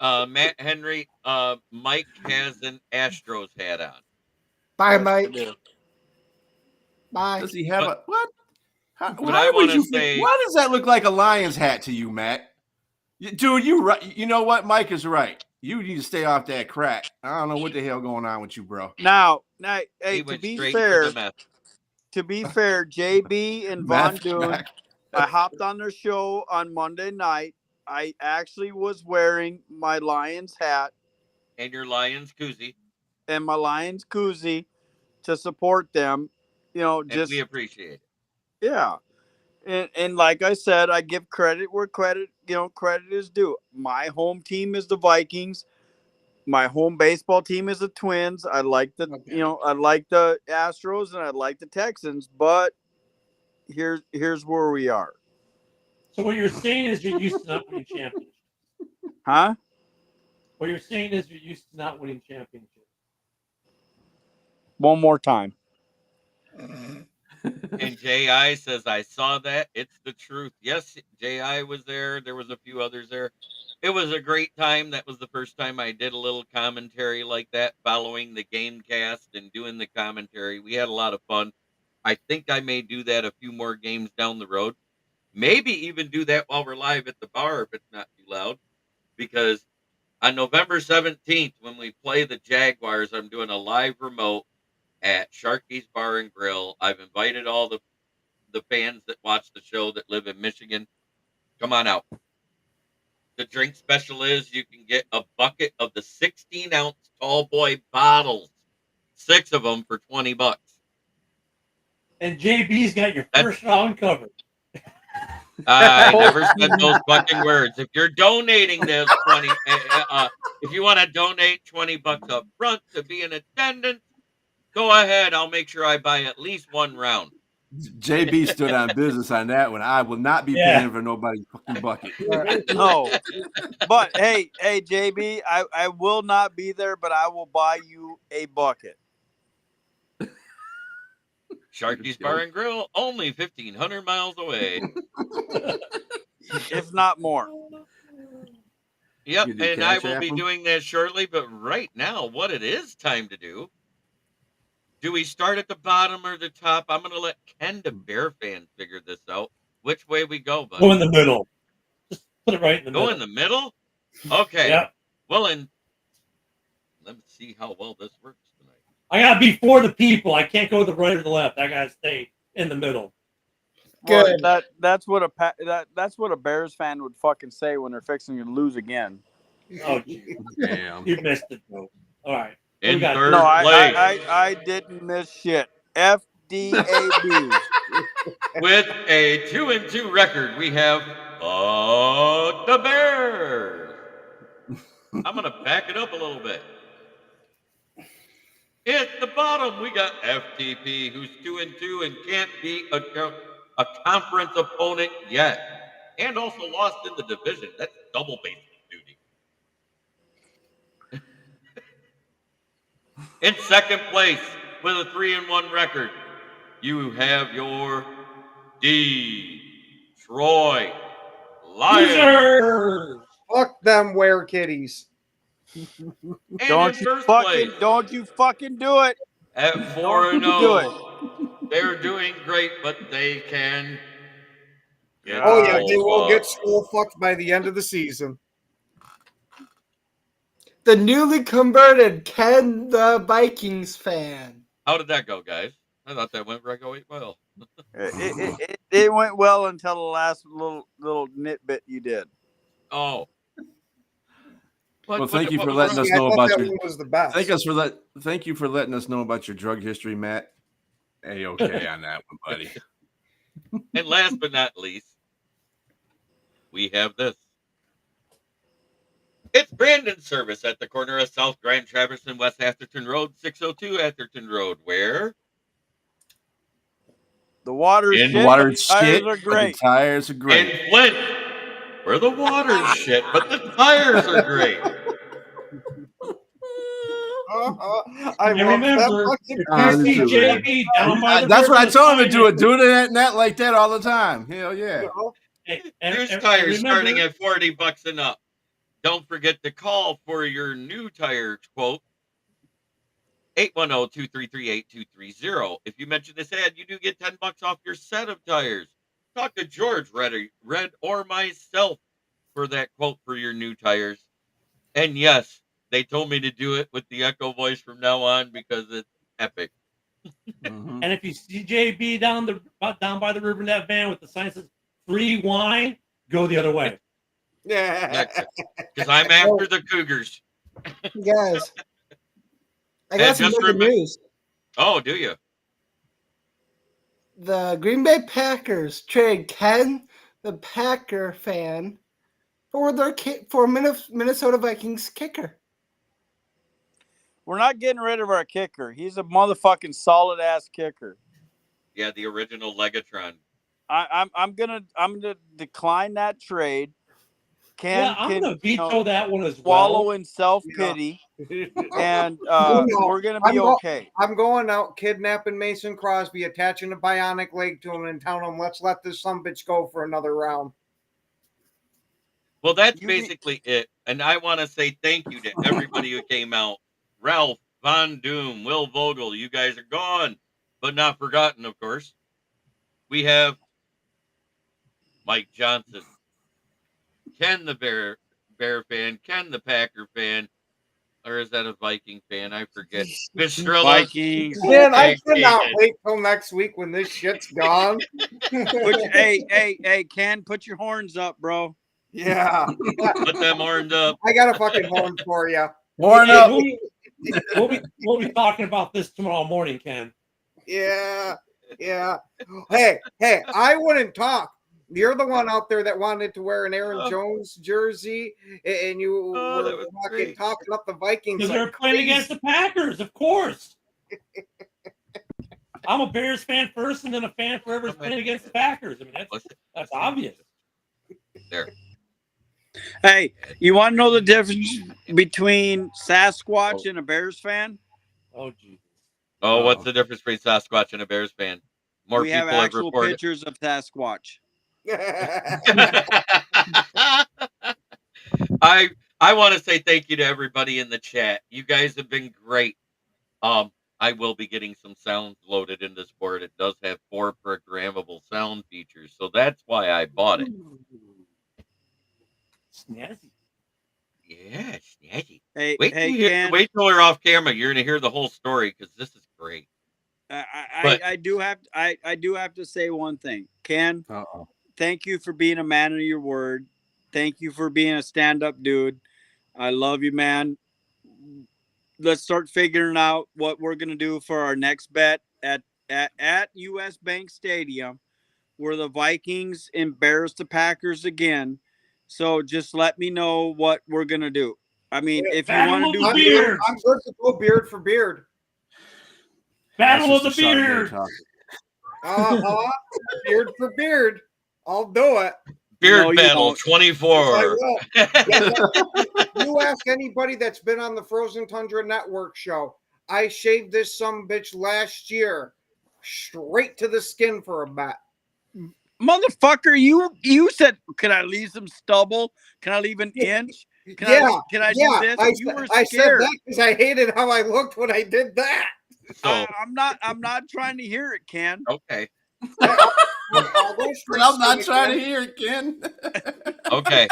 Matt Henry, Mike has an Astros hat on.
Bye, Mike. Bye.
Does he have a what?
Why
does that look like a Lions hat to you, Matt? Dude, you right. You know what? Mike is right. You need to stay off that crack. I don't know what the hell going on with you, bro.
Now, hey, to be fair, JB and Von Doon, I hopped on their show on Monday night. I actually was wearing my Lions hat
and your Lions koozie
to support them. You know,
and we appreciate it.
Yeah. And like I said, I give credit where credit is due. My home team is the Vikings. My home baseball team is the Twins. I like the Astros and I like the Texans, but here's where we are.
So what you're saying is you're used to not winning championships.
Huh?
What you're saying is you're used to not winning championships.
One more time.
And J.I. says, I saw that. It's the truth. Yes, J.I. was there. There was a few others there. It was a great time. That was the first time I did a little commentary like that, following the game cast and doing the commentary. We had a lot of fun. I think I may do that a few more games down the road. Maybe even do that while we're live at the bar if it's not too loud. Because on November 17th, when we play the Jaguars, I'm doing a live remote at Sharky's Bar and Grill. I've invited all the fans that watch the show that live in Michigan. Come on out. The drink special is you can get a bucket of the 16-ounce tall boy bottles, 6 of them for $20.
And JB's got your first round covered.
I never said those fucking words. If you're donating this if you want to donate $20 up front to be in attendance, go ahead. I'll make sure I buy at least one round.
JB stood on business on that one. I will not be paying for nobody's fucking bucket.
No, but hey, JB, I will not be there, but I will buy you a bucket.
Sharky's Bar and Grill, only 1,500 miles away.
If not more.
Yep, and I will be doing that shortly, but right now, what it is time to do we start at the bottom or the top? I'm going to let Ken, the Bear fan, figure this out. Which way we go, buddy?
Go in the middle. Just put it right in the middle.
Go in the middle? Okay.
Yeah.
Well, and let me see how well this works tonight.
I got to be for the people. I can't go to the right or the left. I got to stay in the middle.
Good. Well, that's what a Bears fan would fucking say when they're fixing to lose again.
Oh, damn! You missed it, though. All right.
In third
no,
place.
I didn't miss shit. FDAB.
With a 2-2 record, we have the Bears. I'm going to back it up a little bit. At the bottom, we got FTP, who's 2-2 and can't beat a conference opponent yet, and also lost in the division. That's double baseball duty. In second place, with a 3-1 record, you have your Detroit Lions.
Fuck them Were-Kitties.
Don't you fucking do it.
At 4-0. They're doing great, but they can get
they will get skull fucked by the end of the season.
The newly converted Ken the Vikings fan.
How did that go, guys? I thought that went quite well.
It went well until the last little nitbit you did.
Oh.
Well, thank you for letting us know about your. Thank you for letting us know about your drug history, Matt. A-okay on that one, buddy.
And last but not least, we have this. It's Brandon's service at the corner of South Grand Traverse and West Atherton Road, 602 Atherton Road, where
the water's shit,
but the tires are great.
In Flint, where the water's shit, but the tires are great.
I remember.
That's what I told him to do. Do it like that all the time. Hell yeah.
Here's tires starting at $40 and up. Don't forget to call for your new tire quote, 810-233-8230. If you mention this ad, you do get $10 off your set of tires. Talk to George, Red, or myself for that quote for your new tires. And yes, they told me to do it with the Echo voice from now on because it's epic.
Mm-hmm. And if you see JB down by the river in that van with the sign that says free wine, go the other way.
Yeah.
Because I'm after the Cougars.
Guys, I got some good news.
Oh, do you?
The Green Bay Packers trade Ken, the Packer fan, for Minnesota Vikings kicker.
We're not getting rid of our kicker. He's a motherfucking solid ass kicker.
Yeah, the original Legatron.
I'm gonna decline that trade.
I'm gonna veto that one as well.
Swallow in self-pity, and we're gonna be okay.
I'm going out kidnapping Mason Crosby, attaching a bionic leg to him, and telling him, let's let this sumbitch go for another round.
Well, that's basically it. And I want to say thank you to everybody who came out. Ralph, Von Doom, Will Vogel, you guys are gone, but not forgotten, of course. We have Mike Johnson, Ken the Bear fan, Ken the Packer fan, or is that a Viking fan? I forget.
Vikings.
Man, I cannot wait till next week when this shit's gone.
Hey, Ken, put your horns up, bro.
Yeah.
Put them horns up.
I got a fucking horn for you.
Horn
Hey,
up.
we'll be talking about this tomorrow morning, Ken.
Yeah. Yeah. Hey, I wouldn't talk. You're the one out there that wanted to wear an Aaron Jones jersey, and you were fucking talking up the Vikings.
Because they're playing against the Packers, of course. I'm a Bears fan first, and then a fan for whoever's playing against the Packers. I mean, that's obvious.
There.
Hey, you want to know the difference between Sasquatch and a Bears fan?
Oh, Jesus.
Oh, what's the difference between Sasquatch and a Bears fan? More
we
people
have actual
reported
pictures of Sasquatch.
I want to say thank you to everybody in the chat. You guys have been great. I will be getting some sounds loaded in this board. It does have 4 programmable sound features, so that's why I bought it.
Snazzy.
Yeah, snazzy.
Hey,
wait
Ken,
till we're off camera. You're gonna hear the whole story because this is great.
I do have to say one thing, Ken. Thank you for being a man of your word. Thank you for being a stand-up dude. I love you, man. Let's start figuring out what we're gonna do for our next bet at US Bank Stadium, where the Vikings embarrass the Packers again. So just let me know what we're gonna do. I mean, if you want to do
beard, I'm good to go beard for beard.
Battle of the Beard.
Beard for beard. I'll do it.
Beard battle 24.
You ask anybody that's been on the Frozen Tundra Network show. I shaved this sumbitch last year, straight to the skin for a bet.
Motherfucker, you said, can I leave some stubble? Can I leave an inch? Can I do this? You were scared.
I said that because I hated how I looked when I did that.
So
I'm not trying to hear it, Ken.
Okay.
I'm not trying to hear it, Ken.
Okay.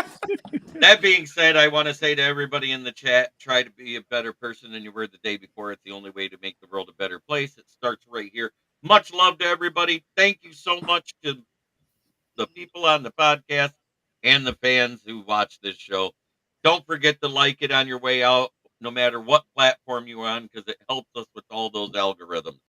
That being said, I want to say to everybody in the chat, try to be a better person than you were the day before. It's the only way to make the world a better place. It starts right here. Much love to everybody. Thank you so much to the people on the podcast and the fans who watch this show. Don't forget to like it on your way out, no matter what platform you're on, because it helps us with all those algorithms.